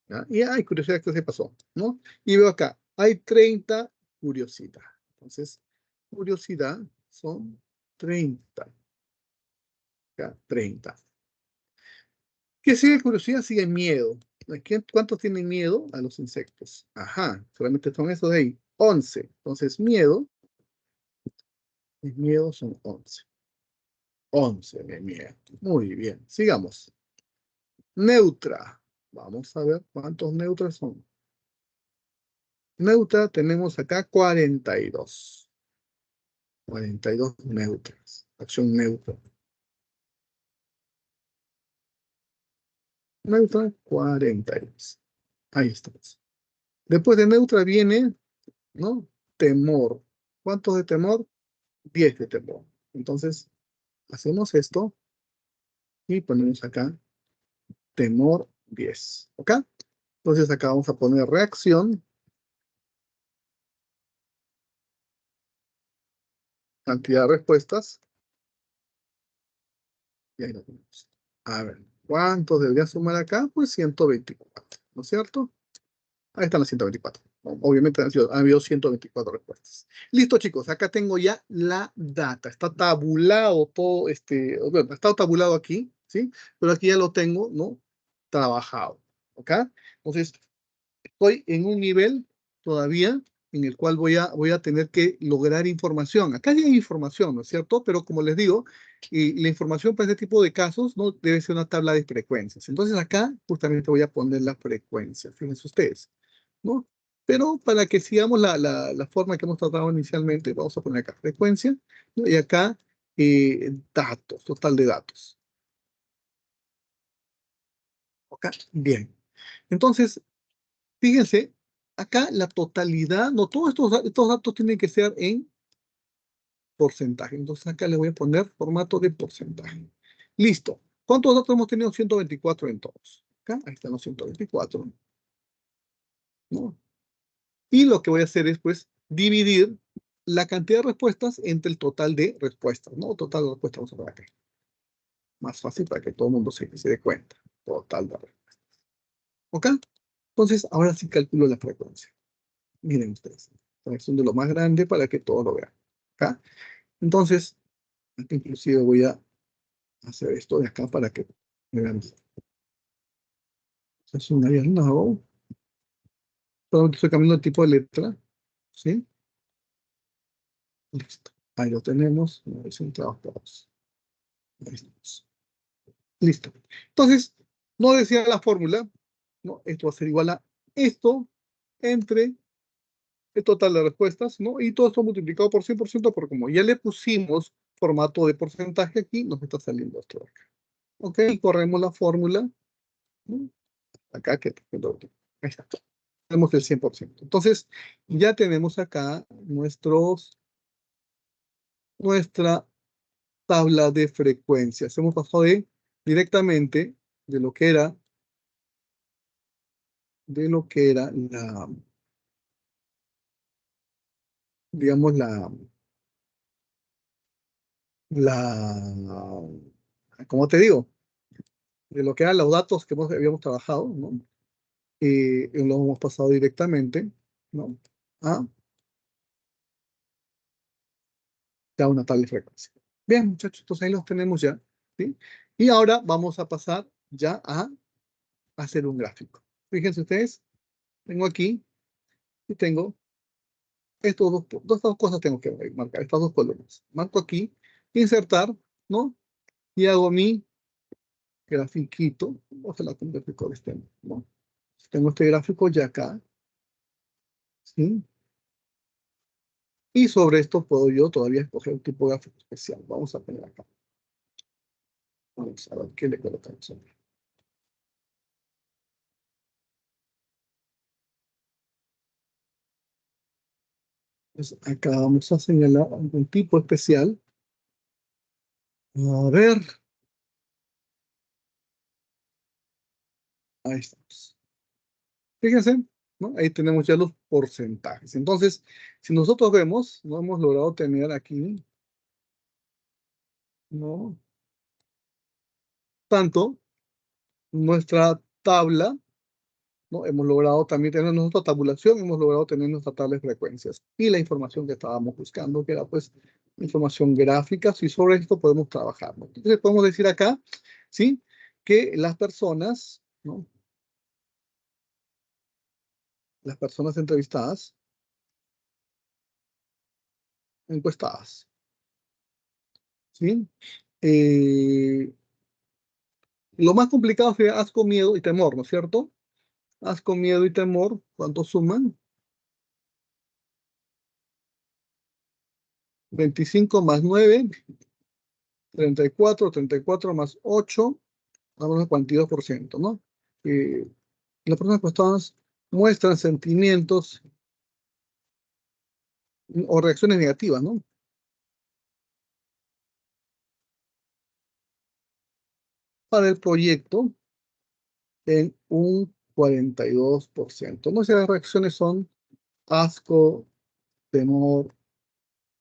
¿Ya? Y hay curiosidad que se pasó, ¿no? Y veo acá, hay 30 curiosidad. Entonces, curiosidad son 30. ¿Ya? 30. ¿Qué sigue curiosidad? Sigue miedo. ¿Cuántos tienen miedo a los insectos? Ajá, solamente son esos de ahí. 11. Entonces, miedo son 11. 11 de miedo. Muy bien, sigamos. Neutra. Vamos a ver cuántos neutras son. Neutra tenemos acá 42. 42 neutras. Acción neutra. Neutra, 42. Ahí estamos. Después de neutra viene, ¿no? Temor. ¿Cuántos de temor? 10 de temor. Entonces, hacemos esto y ponemos acá temor 10. ¿Ok? Entonces acá vamos a poner reacción, cantidad de respuestas, y ahí lo tenemos. A ver, ¿cuántos debería sumar acá? Pues 124, ¿no es cierto? Ahí están las 124. Obviamente han habido 124 respuestas. Listo, chicos, acá tengo ya la data. Está tabulado todo, bueno, está tabulado aquí, ¿sí? Pero aquí ya lo tengo, ¿no? Trabajado, ¿ok? Entonces, estoy en un nivel todavía en el cual voy a tener que lograr información. Acá ya hay información, ¿no es cierto? Pero como les digo, y la información para este tipo de casos no debe ser una tabla de frecuencias. Entonces acá justamente voy a poner la frecuencia, fíjense ustedes, ¿no? Pero para que sigamos la forma que hemos tratado inicialmente, vamos a poner acá frecuencia, ¿no? Y acá datos, total de datos. ¿Ok? Bien. Entonces, fíjense, acá la totalidad, no, todos estos datos tienen que ser en porcentaje. Entonces acá le voy a poner formato de porcentaje. Listo. ¿Cuántos datos hemos tenido? 124 en todos. Acá, ahí están los 124, ¿no? Y lo que voy a hacer es, pues, dividir la cantidad de respuestas entre el total de respuestas, ¿no? Total de respuestas, vamos a poner acá. Más fácil para que todo el mundo se dé cuenta. Total de respuestas. ¿Ok? Entonces, ahora sí calculo la frecuencia. Miren ustedes. Selección de lo más grande para que todos lo vean. ¿Acá? Entonces, aquí inclusive voy a hacer esto de acá para que me vean. Es un área nuevo. Solamente estoy cambiando el tipo de letra. ¿Sí? Listo. Ahí lo tenemos. Centrados todos. Ahí estamos. Listo. Entonces, no decía la fórmula, ¿no? Esto va a ser igual a esto entre el total de respuestas, ¿no? Y todo esto multiplicado por 100%, porque como ya le pusimos formato de porcentaje aquí, nos está saliendo esto de acá. Ok, corremos la fórmula, ¿no? Acá ahí está. Tenemos el 100%. Entonces, ya tenemos acá nuestra tabla de frecuencias. Hemos pasado directamente de lo que era digamos, la, ¿cómo te digo? De lo que eran los datos que habíamos trabajado, ¿no? Y lo hemos pasado directamente, ¿no? A ya una tabla de frecuencia. Bien, muchachos, entonces ahí los tenemos ya, ¿sí? Y ahora vamos a pasar ya a hacer un gráfico. Fíjense ustedes, tengo aquí y tengo dos cosas tengo que marcar, estas dos columnas. Marco aquí, insertar, ¿no? Y hago mi grafiquito. Ojalá que un gráfico de este, ¿no? Tengo este gráfico ya acá, ¿sí? Y sobre esto puedo yo todavía escoger un tipo de gráfico especial. Vamos a poner acá. Vamos a ver qué le colocamos aquí. Entonces, acá vamos a señalar algún tipo especial. A ver, ahí estamos. Fíjense, ¿no? Ahí tenemos ya los porcentajes. Entonces, si nosotros vemos, no hemos logrado tener aquí, ¿no? Tanto nuestra tabla, ¿no? Hemos logrado también tener nuestra tabulación, hemos logrado tener nuestra tabla de frecuencias y la información que estábamos buscando, que era pues información gráfica, y sobre esto podemos trabajar, ¿no? Entonces podemos decir acá, ¿sí? Que las personas, ¿no? Las personas entrevistadas, encuestadas, ¿sí? Eh, lo más complicado sería asco, miedo y temor, ¿no es cierto? Asco, miedo y temor, ¿cuántos suman? 25 más 9, 34, 34 más 8, vamos al 42%, ¿no? Las personas encuestadas muestran sentimientos o reacciones negativas, ¿no? Para el proyecto en un 42%. No sé, las reacciones son asco, temor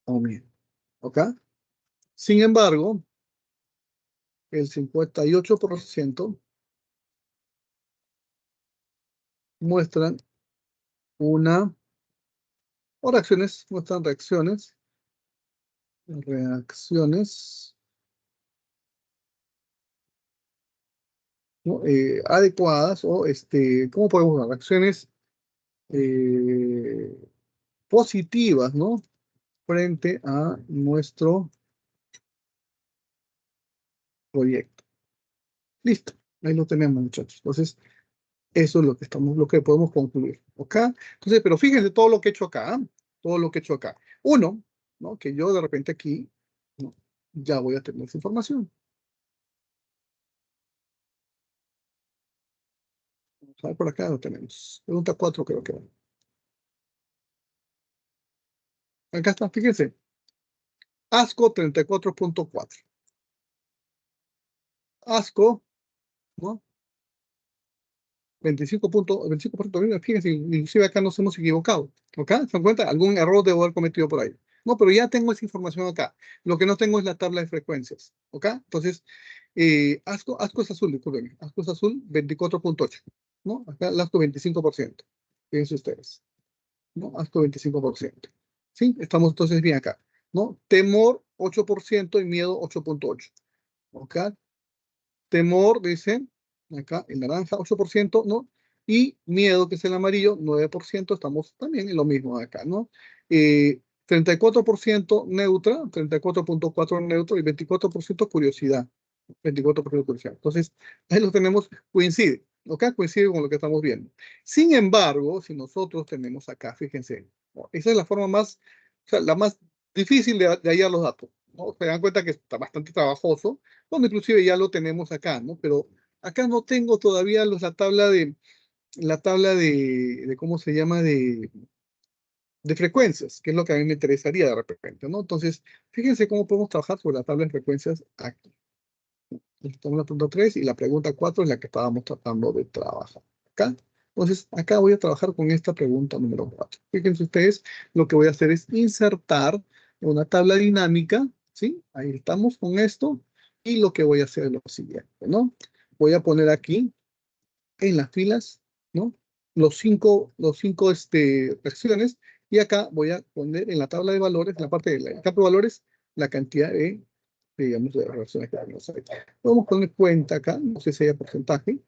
o miedo. ¿Ok? Sin embargo, el 58% muestran una, o reacciones, muestran reacciones, ¿no? Adecuadas o, ¿cómo podemos ver? Reacciones eh, positivas, ¿no? Frente a nuestro proyecto. Listo, ahí lo tenemos, muchachos. Entonces, eso es lo que podemos concluir, ¿ok? Entonces, pero fíjense todo lo que he hecho acá, ¿eh? Todo lo que he hecho acá. Uno, ¿no? Que yo de repente aquí, ¿no? Ya voy a tener esa información. Vamos a ver, por acá lo tenemos. Pregunta 4 creo que va. Acá está, fíjense. ASCO 34.4. ASCO, ¿no? 25%, fíjense, inclusive acá nos hemos equivocado. ¿Ok? ¿Se dan cuenta? Algún error debo haber cometido por ahí. No, pero ya tengo esa información acá. Lo que no tengo es la tabla de frecuencias. ¿Ok? Entonces, ASCO es azul, disculpen. ASCO es azul, 24.8. ¿No? Acá el ASCO 25%. Fíjense ustedes. ¿No? ASCO 25%. ¿Sí? Estamos entonces bien acá. ¿No? Temor 8% y miedo 8.8. ¿Ok? Temor, dice, acá el naranja 8%, ¿no? Y miedo, que es el amarillo, 9%, estamos también en lo mismo acá, ¿no? 34% neutra, 34.4 neutro y 24% curiosidad. 24% curiosidad. Entonces, ahí lo tenemos, coincide, ¿ok? Coincide con lo que estamos viendo. Sin embargo, si nosotros tenemos acá, fíjense, ¿no? Esa es la forma más, o sea, la más difícil de hallar los datos, ¿no? Se dan cuenta que está bastante trabajoso, bueno, inclusive ya lo tenemos acá, ¿no? Pero acá no tengo todavía la tabla de ¿cómo se llama? De frecuencias, que es lo que a mí me interesaría de repente, ¿no? Entonces, fíjense cómo podemos trabajar sobre la tabla de frecuencias aquí. Estamos en la pregunta 3 y la pregunta 4 es la que estábamos tratando de trabajar acá. Entonces, acá voy a trabajar con esta pregunta número 4. Fíjense ustedes, lo que voy a hacer es insertar una tabla dinámica, ¿sí? Ahí estamos con esto. Y lo que voy a hacer es lo siguiente, ¿no? Voy a poner aquí en las filas, ¿no? Los cinco versiones. Y acá voy a poner en la tabla de valores, en la parte del campo de valores, la cantidad digamos, de relaciones que tenemos ahí. Vamos a poner cuenta acá, no sé si haya porcentaje.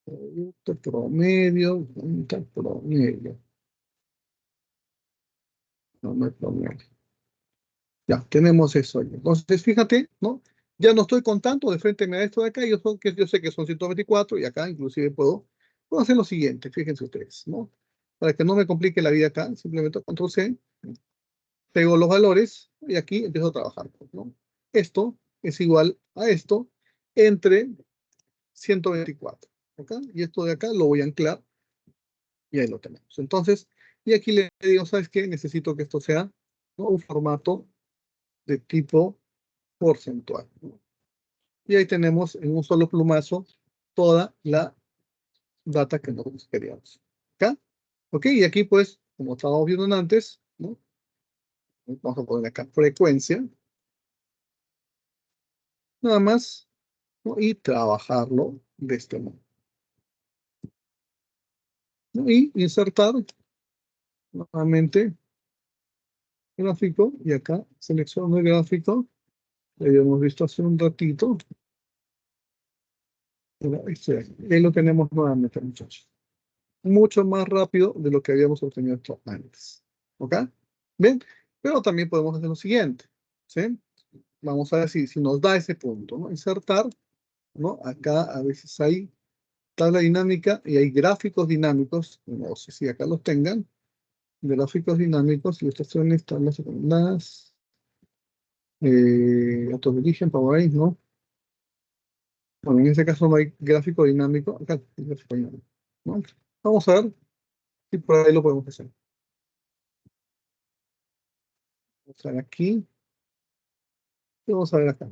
Producto promedio, cuenta promedio. No, no es promedio. Ya, tenemos eso ahí. Entonces, fíjate, ¿no? Ya no estoy contando de frente a esto de acá, yo sé que son 124 y acá inclusive puedo hacer lo siguiente, fíjense ustedes, ¿no? Para que no me complique la vida acá, simplemente control C, pego los valores y aquí empiezo a trabajar, ¿no? Esto es igual a esto entre 124, ¿ok? Y esto de acá lo voy a anclar y ahí lo tenemos. Entonces, y aquí le digo, ¿sabes qué? Necesito que esto sea, ¿no? Un formato de tipo porcentual, ¿no? Y ahí tenemos en un solo plumazo toda la data que nosotros queríamos. ¿Ok? ¿Ok? Y aquí pues, como estábamos viendo antes, ¿no? Vamos a poner acá frecuencia, nada más, ¿no? Y trabajarlo de este modo, ¿no? Y insertar nuevamente gráfico, y acá selecciono el gráfico, lo habíamos visto hace un ratito. Ahí lo tenemos nuevamente, muchachos. Mucho más rápido de lo que habíamos obtenido esto antes. ¿Ok? Bien, pero también podemos hacer lo siguiente. ¿Sí? Vamos a ver si nos da ese punto, ¿no? Insertar, ¿no? Acá a veces hay tabla dinámica y hay gráficos dinámicos, no sé si acá los tengan, gráficos dinámicos, ilustraciones, tablas secundarias, datos de origen, PowerPoint, ¿no? Bueno, en este caso no hay gráfico dinámico, acá hay gráfico dinámico, ¿no? Vamos a ver si por ahí lo podemos hacer. Vamos a ver aquí, y vamos a ver acá.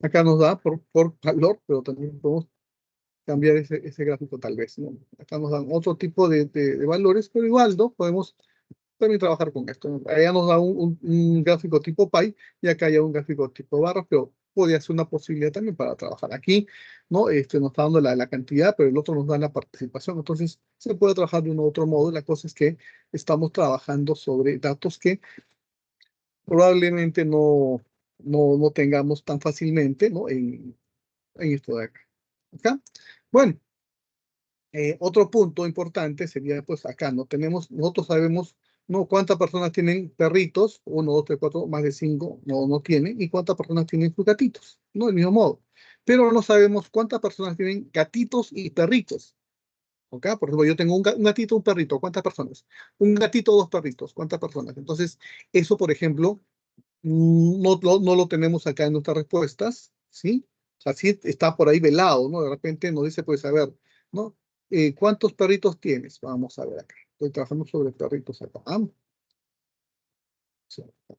Acá nos da por valor, pero también podemos cambiar ese gráfico tal vez, ¿no? Acá nos dan otro tipo de valores, pero igual, ¿no? Podemos también trabajar con esto, ¿no? Allá nos da un gráfico tipo pie y acá hay un gráfico tipo barra, pero podría ser una posibilidad también para trabajar aquí, ¿no? Nos está dando la cantidad, pero el otro nos da la participación, entonces se puede trabajar de un u otro modo. La cosa es que estamos trabajando sobre datos que probablemente no tengamos tan fácilmente, ¿no? En esto de acá. ¿Acá? Bueno, otro punto importante sería, pues acá, ¿no? Nosotros sabemos, ¿no? Cuántas personas tienen perritos, uno, dos, tres, cuatro, más de cinco, no tienen, y cuántas personas tienen sus gatitos, ¿no? Del mismo modo. Pero no sabemos cuántas personas tienen gatitos y perritos, ¿ok? Por ejemplo, yo tengo un gatito, un perrito, ¿cuántas personas? Un gatito, dos perritos, ¿cuántas personas? Entonces, eso, por ejemplo, no lo tenemos acá en nuestras respuestas, ¿sí? O sea, sí está por ahí velado, ¿no? De repente nos dice, pues, a ver, ¿no? ¿Cuántos perritos tienes? Vamos a ver acá. Estoy trabajando sobre perritos acá. Sí, un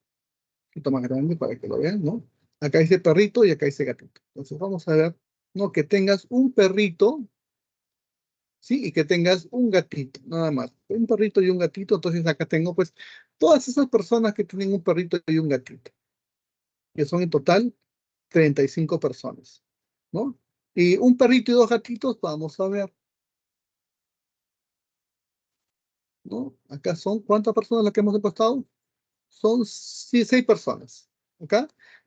poquito más grande para que lo vean, ¿no? Acá dice perrito y acá dice gatito. Entonces, vamos a ver, ¿no? Que tengas un perrito, ¿sí? Y que tengas un gatito, nada más. Un perrito y un gatito. Entonces, acá tengo, pues, todas esas personas que tienen un perrito y un gatito, que son en total 35 personas, ¿no? Y un perrito y dos gatitos, vamos a ver, ¿no? Acá son, ¿cuántas personas las que hemos encuestado? Son seis personas, ¿ok?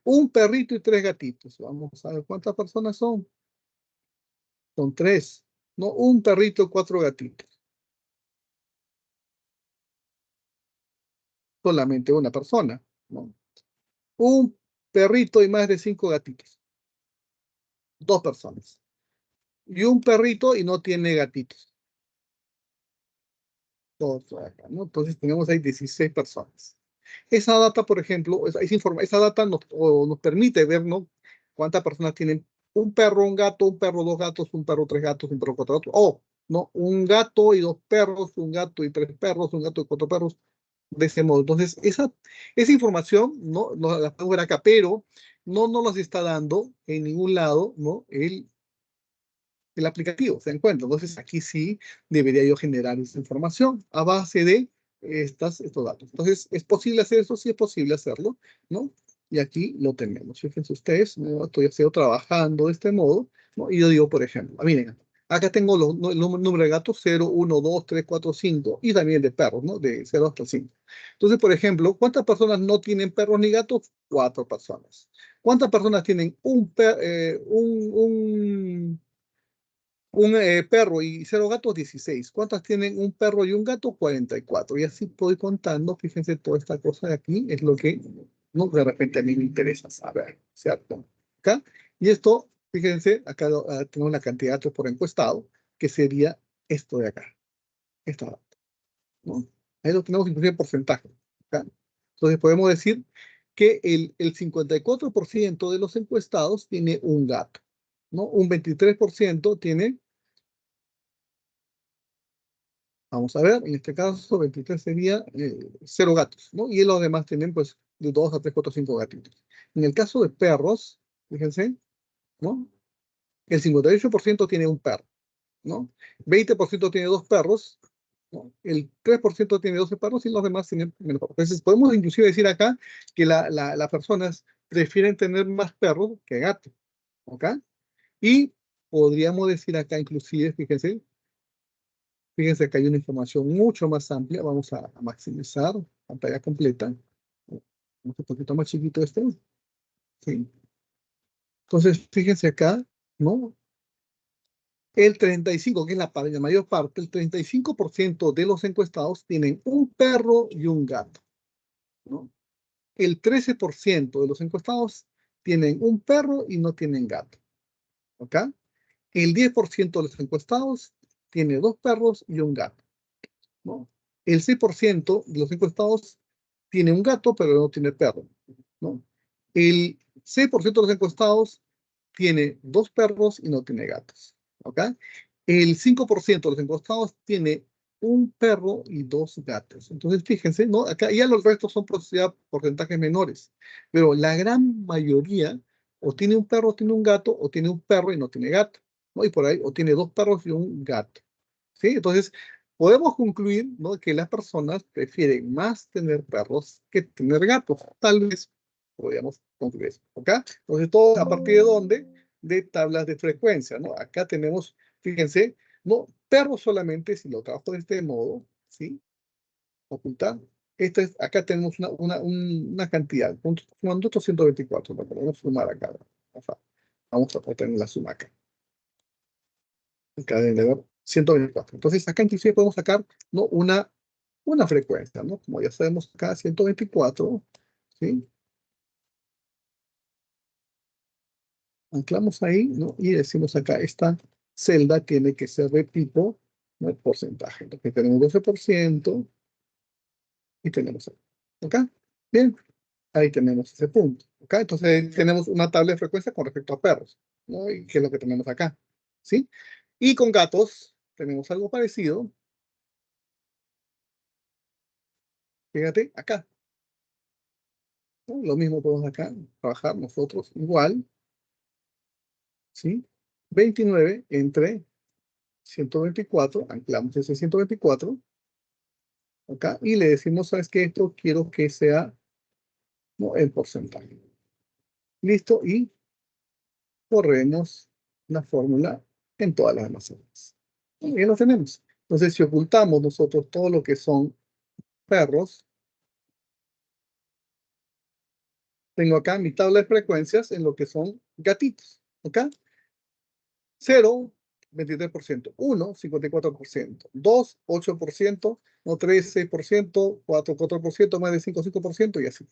Un perrito y tres gatitos. Vamos a ver cuántas personas son. Son tres, ¿no? Un perrito y cuatro gatitos. Solamente una persona, ¿no? Un perrito y más de cinco gatitos. Dos personas. Y un perrito y no tiene gatitos. Dos acá, ¿no? Entonces tenemos ahí 16 personas. Esa data, por ejemplo, esa data nos permite ver, ¿no? Cuántas personas tienen un perro, un gato, un perro, dos gatos, un perro, tres gatos, un perro, cuatro gatos, o, ¿no? Un gato y dos perros, un gato y tres perros, un gato y cuatro perros, de ese modo. Entonces, esa información, ¿no? La podemos ver acá, pero no nos las está dando en ningún lado, ¿no? El aplicativo, ¿se dan cuenta? Entonces aquí sí debería yo generar esa información a base de estos datos. Entonces, ¿es posible hacer eso? Sí es posible hacerlo, ¿no? Y aquí lo tenemos. Fíjense ustedes, ¿no? Estoy haciendo trabajando de este modo, ¿no? Y yo digo, por ejemplo, miren, acá tengo el número de gatos 0, 1, 2, 3, 4, 5 y también el de perros, ¿no? De 0 hasta 5. Entonces, por ejemplo, ¿cuántas personas no tienen perros ni gatos? Cuatro personas. ¿Cuántas personas tienen un perro y cero gatos? 16. ¿Cuántas tienen un perro y un gato? 44. Y así voy contando. Fíjense, toda esta cosa de aquí es lo que no, de repente a mí me interesa saber, ¿cierto? Acá. Y esto, fíjense, acá tengo la cantidad de datos por encuestado, que sería esto de acá. Esta data, ¿no? Ahí lo tenemos inclusive en porcentaje. ¿Acá? Entonces podemos decir que el 54% de los encuestados tiene un gato, ¿no? Un 23% tiene. Vamos a ver, en este caso 23 sería cero gatos, ¿no? Y los demás tienen pues de 2 a 3, 4, 5 gatitos. En el caso de perros, fíjense, ¿no? El 58% tiene un perro, ¿no? 20% tiene dos perros, ¿no? El 3% tiene 12 perros y los demás tienen menos perros. Entonces podemos inclusive decir acá que las personas prefieren tener más perros que gatos, ¿ok? Y podríamos decir acá inclusive, fíjense que hay una información mucho más amplia. Vamos a maximizar pantalla completa. Un poquito más chiquito este. Sí. Entonces, fíjense acá, ¿no? El 35, que es la mayor parte, el 35% de los encuestados tienen un perro y un gato, ¿no? El 13% de los encuestados tienen un perro y no tienen gato. ¿Ok? El 10% de los encuestados tiene 2 perros y un gato, ¿no? El 6% de los encuestados tiene un gato, pero no tiene perro, ¿no? El 6% de los encuestados tiene 2 perros y no tiene gatos, ¿ok? El 5% de los encuestados tiene un perro y 2 gatos. Entonces, fíjense, ¿no? Acá ya los restos son ya porcentajes menores, pero la gran mayoría o tiene un perro, tiene un gato, o tiene un perro y no tiene gato, ¿no? Y por ahí, o tiene 2 perros y un gato, ¿sí? Entonces, podemos concluir, ¿no?, que las personas prefieren más tener perros que tener gatos. Tal vez podríamos concluir eso, ¿ok? Entonces, todo a partir de dónde? De tablas de frecuencia, ¿no? Acá tenemos, fíjense, no, perros solamente, si lo trabajo de este modo, ¿sí? Ocultar. Acá tenemos una cantidad, sumando 224, lo podemos sumar acá. Vamos a poner la suma acá. Acá debe haber 124. Entonces, acá inclusive podemos sacar, ¿no?, una frecuencia, ¿no? Como ya sabemos acá, 124, ¿sí? Anclamos ahí, ¿no? Y decimos acá, esta celda tiene que ser de tipo, ¿no?, porcentaje. Entonces tenemos 12% y tenemos ahí. ¿Ok? Bien, ahí tenemos ese punto. ¿Ok? Entonces tenemos una tabla de frecuencia con respecto a perros, ¿no? Y que es lo que tenemos acá. ¿Sí? Y con gatos tenemos algo parecido. Fíjate, acá. ¿No? Lo mismo podemos acá trabajar nosotros igual. ¿Sí? 29 entre 124, anclamos ese 124 acá y le decimos, ¿sabes qué? Esto quiero que sea, ¿no?, el porcentaje. Listo, y corremos la fórmula en todas las demás celdas. Y ya lo tenemos. Entonces, si ocultamos nosotros todo lo que son perros, tengo acá mi tabla de frecuencias en lo que son gatitos. ¿Ok? 0, 23%, 1, 54%, 2, 8%, no, 3, 6%, 4, 4%, más de 5, 5% y así.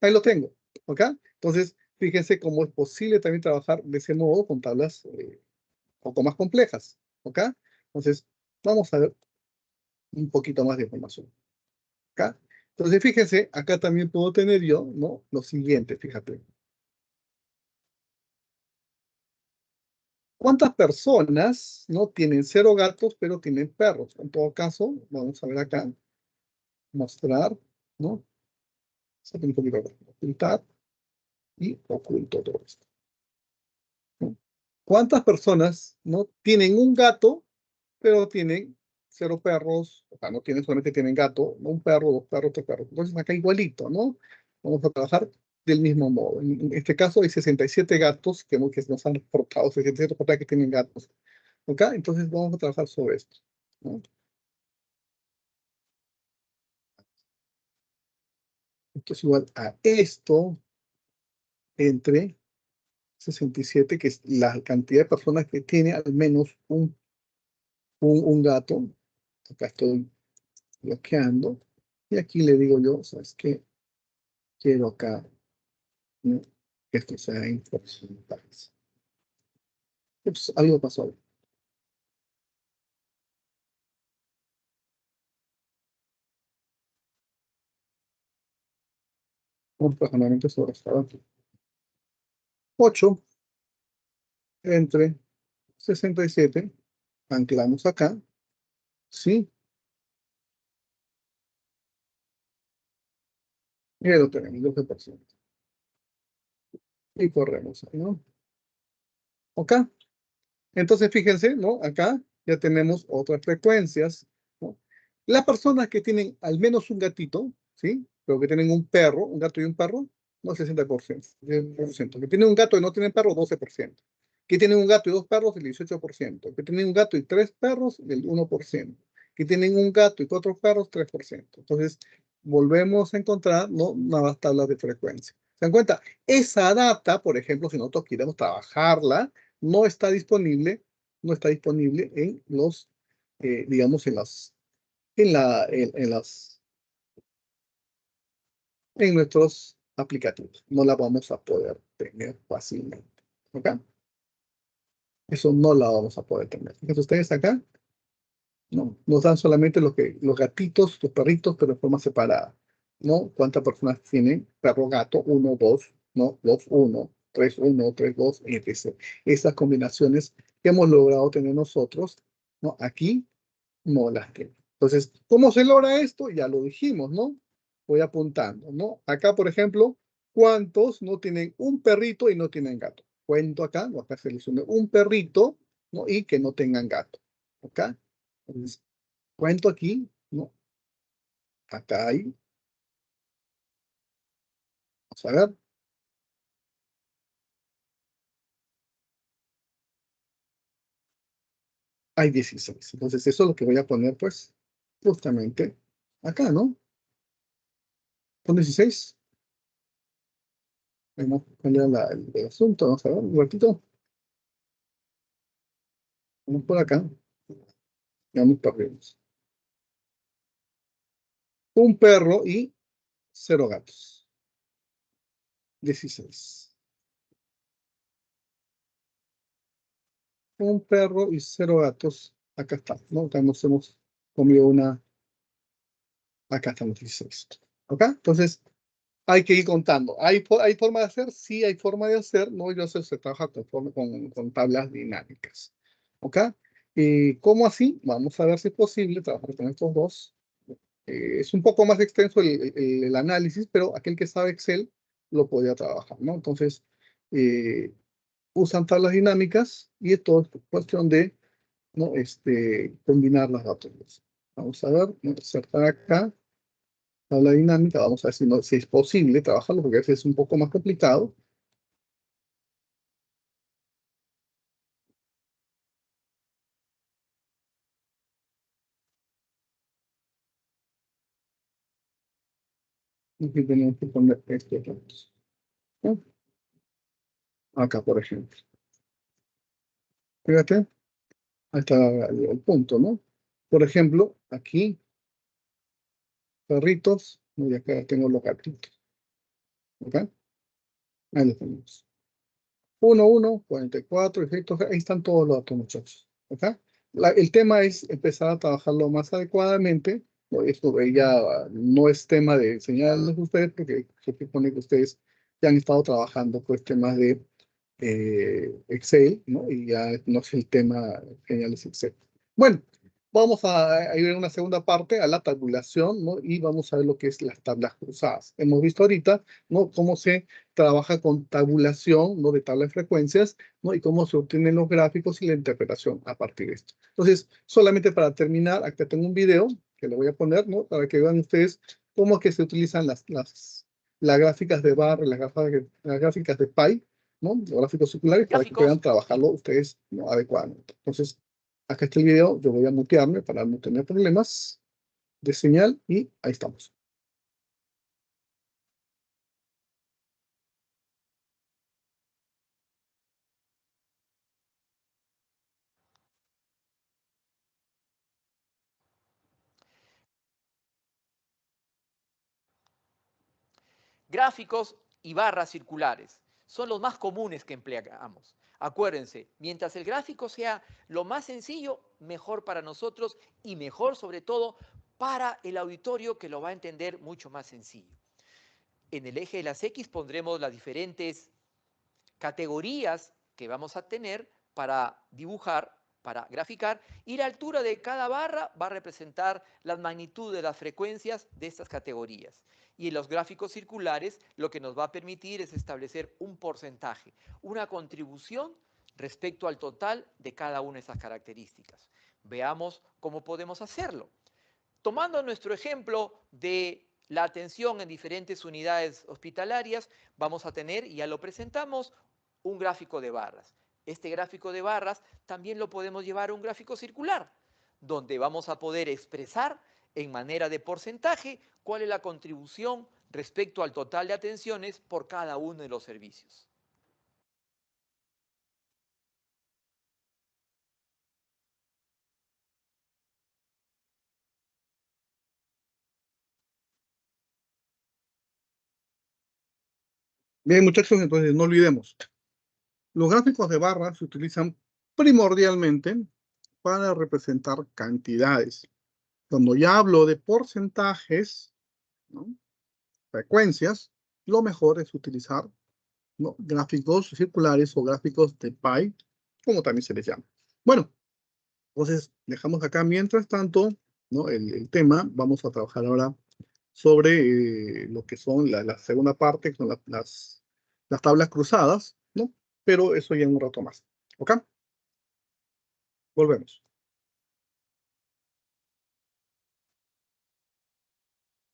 Ahí lo tengo, ¿ok? Entonces, fíjense cómo es posible también trabajar de ese modo con tablas un poco más complejas, ¿ok? Entonces, vamos a ver un poquito más de información, ¿ok? Entonces, fíjense, acá también puedo tener yo, ¿no?, lo siguiente, fíjate. ¿Cuántas personas no tienen 0 gatos, pero tienen perros? En todo caso, vamos a ver acá, mostrar, ¿no? Saco un poquito acá, ocultar y oculto todo esto, ¿no? ¿Cuántas personas no tienen un gato, pero tienen 0 perros? O sea, no tienen, solamente tienen gato, ¿no? Un perro, 2 perros, 3 perros. Entonces acá igualito, ¿no? Vamos a trabajar del mismo modo. En este caso hay 67 gatos que nos han reportado, 67 personas que tienen gatos. ¿Ok? Entonces vamos a trabajar sobre esto, ¿no? Esto es igual a esto entre 67, que es la cantidad de personas que tiene al menos un gato. Acá estoy bloqueando. Y aquí le digo yo, ¿sabes qué? Quiero acá, ¿no?, que esto sea en porcentajes. Ups, algo pasó ahí. Un razonamiento sobre estaba aquí. 8 entre 67. Anclamos acá. ¿Sí? Y ahí lo tenemos, 12%. Y corremos, ¿no? ¿Ok? Entonces, fíjense, ¿no? Acá ya tenemos otras frecuencias, ¿no? Las personas que tienen al menos un gatito, ¿sí? Pero que tienen un perro, un gato y un perro, no, 60%. 10%. Que tienen un gato y no tienen perro, 12%. Que tienen un gato y 2 perros, el 18%. Que tienen un gato y 3 perros, el 1%. Que tienen un gato y 4 perros, 3%. Entonces, volvemos a encontrar, ¿no?, nuevas tablas de frecuencia. ¿Se dan cuenta? Esa data, por ejemplo, si nosotros queremos trabajarla, no está disponible, no está disponible en los, digamos, en nuestros aplicativos. No la vamos a poder tener fácilmente. ¿Ok? Eso no lo vamos a poder tener. Fíjense ustedes acá, ¿no? Nos dan solamente los gatitos, los perritos, pero de forma separada, ¿no? ¿Cuántas personas tienen perro, gato? Uno, dos, ¿no? Dos, uno, tres, dos, etc. Esas combinaciones que hemos logrado tener nosotros, ¿no? Aquí no las tengo. Entonces, ¿cómo se logra esto? Ya lo dijimos, ¿no? Voy apuntando, ¿no? Acá, por ejemplo, ¿cuántos no tienen un perrito y no tienen gato? Cuento acá, o acá selecciono un perrito, ¿no? Y que no tengan gato. ¿Acá? Entonces, cuento aquí, ¿no? Acá hay, vamos a ver, hay 16. Entonces, eso es lo que voy a poner, pues, justamente acá, ¿no? Con 16. Vamos a poner el asunto, vamos a ver un ratito. Vamos por acá, ya nos perdimos. Un perro y cero gatos. 16. Un perro y cero gatos. Acá está, ¿no? Acá nos hemos comido una. Acá estamos 16. ¿Ok? Entonces, hay que ir contando. ¿Hay forma de hacer? Sí, hay forma de hacer. No, yo sé, se trabaja con tablas dinámicas. ¿Ok? ¿Cómo así? Vamos a ver si es posible trabajar con estos dos. Es un poco más extenso el análisis, pero aquel que sabe Excel lo podía trabajar, ¿no? Entonces, eh, usan tablas dinámicas y esto es cuestión de, ¿no? Combinar las datos. Vamos a ver, ¿no? Insertar acá, tabla dinámica, vamos a ver si, no, si es posible trabajarlo, porque a veces es un poco más complicado. Y aquí tenemos que poner estos datos, ¿no? Acá, por ejemplo. Fíjate, ahí está el punto, ¿no? Por ejemplo, aquí, perritos, y acá tengo los gatitos, ¿ok? Ahí los tenemos. 1, 1, 44, efectos, ahí están todos los datos, muchachos. ¿Ok? El tema es empezar a trabajarlo más adecuadamente. ¿No? Esto ya no es tema de enseñarles a ustedes, porque se supone que ustedes ya han estado trabajando pues temas de Excel, ¿no? Y ya no es el tema enseñarles Excel. Bueno, vamos a ir a una segunda parte, a la tabulación, ¿no? Y vamos a ver lo que es las tablas cruzadas. Hemos visto ahorita, ¿no? Cómo se trabaja con tabulación, ¿no? De tabla de frecuencias, ¿no? Y cómo se obtienen los gráficos y la interpretación a partir de esto. Entonces, solamente para terminar, acá tengo un video que le voy a poner, ¿no? Para que vean ustedes cómo es que se utilizan las gráficas de barra, las gráficas de pie, ¿no? Los gráficos circulares para que puedan Gráficos. trabajarlo ustedes, ¿no? Adecuadamente. Entonces, acá está el video, yo voy a mutearme para no tener problemas de señal y ahí estamos. Gráficos y barras circulares son los más comunes que empleamos. Acuérdense, mientras el gráfico sea lo más sencillo, mejor para nosotros y mejor sobre todo para el auditorio que lo va a entender mucho más sencillo. En el eje de las X pondremos las diferentes categorías que vamos a tener para dibujar, para graficar, y la altura de cada barra va a representar la magnitud de las frecuencias de estas categorías. Y en los gráficos circulares lo que nos va a permitir es establecer un porcentaje, una contribución respecto al total de cada una de esas características. Veamos cómo podemos hacerlo. Tomando nuestro ejemplo de la atención en diferentes unidades hospitalarias, vamos a tener, y ya lo presentamos, un gráfico de barras. Este gráfico de barras también lo podemos llevar a un gráfico circular, donde vamos a poder expresar en manera de porcentaje cuál es la contribución respecto al total de atenciones por cada uno de los servicios. Bien, muchachos, entonces no olvidemos. Los gráficos de barra se utilizan primordialmente para representar cantidades. Cuando ya hablo de porcentajes, ¿no? Frecuencias, lo mejor es utilizar, ¿no? Gráficos circulares o gráficos de pie, como también se les llama. Bueno, entonces dejamos acá mientras tanto, ¿no? El tema. Vamos a trabajar ahora sobre lo que son la segunda parte, que son las tablas cruzadas, ¿no? Pero eso ya en un rato más. ¿Ok? Volvemos.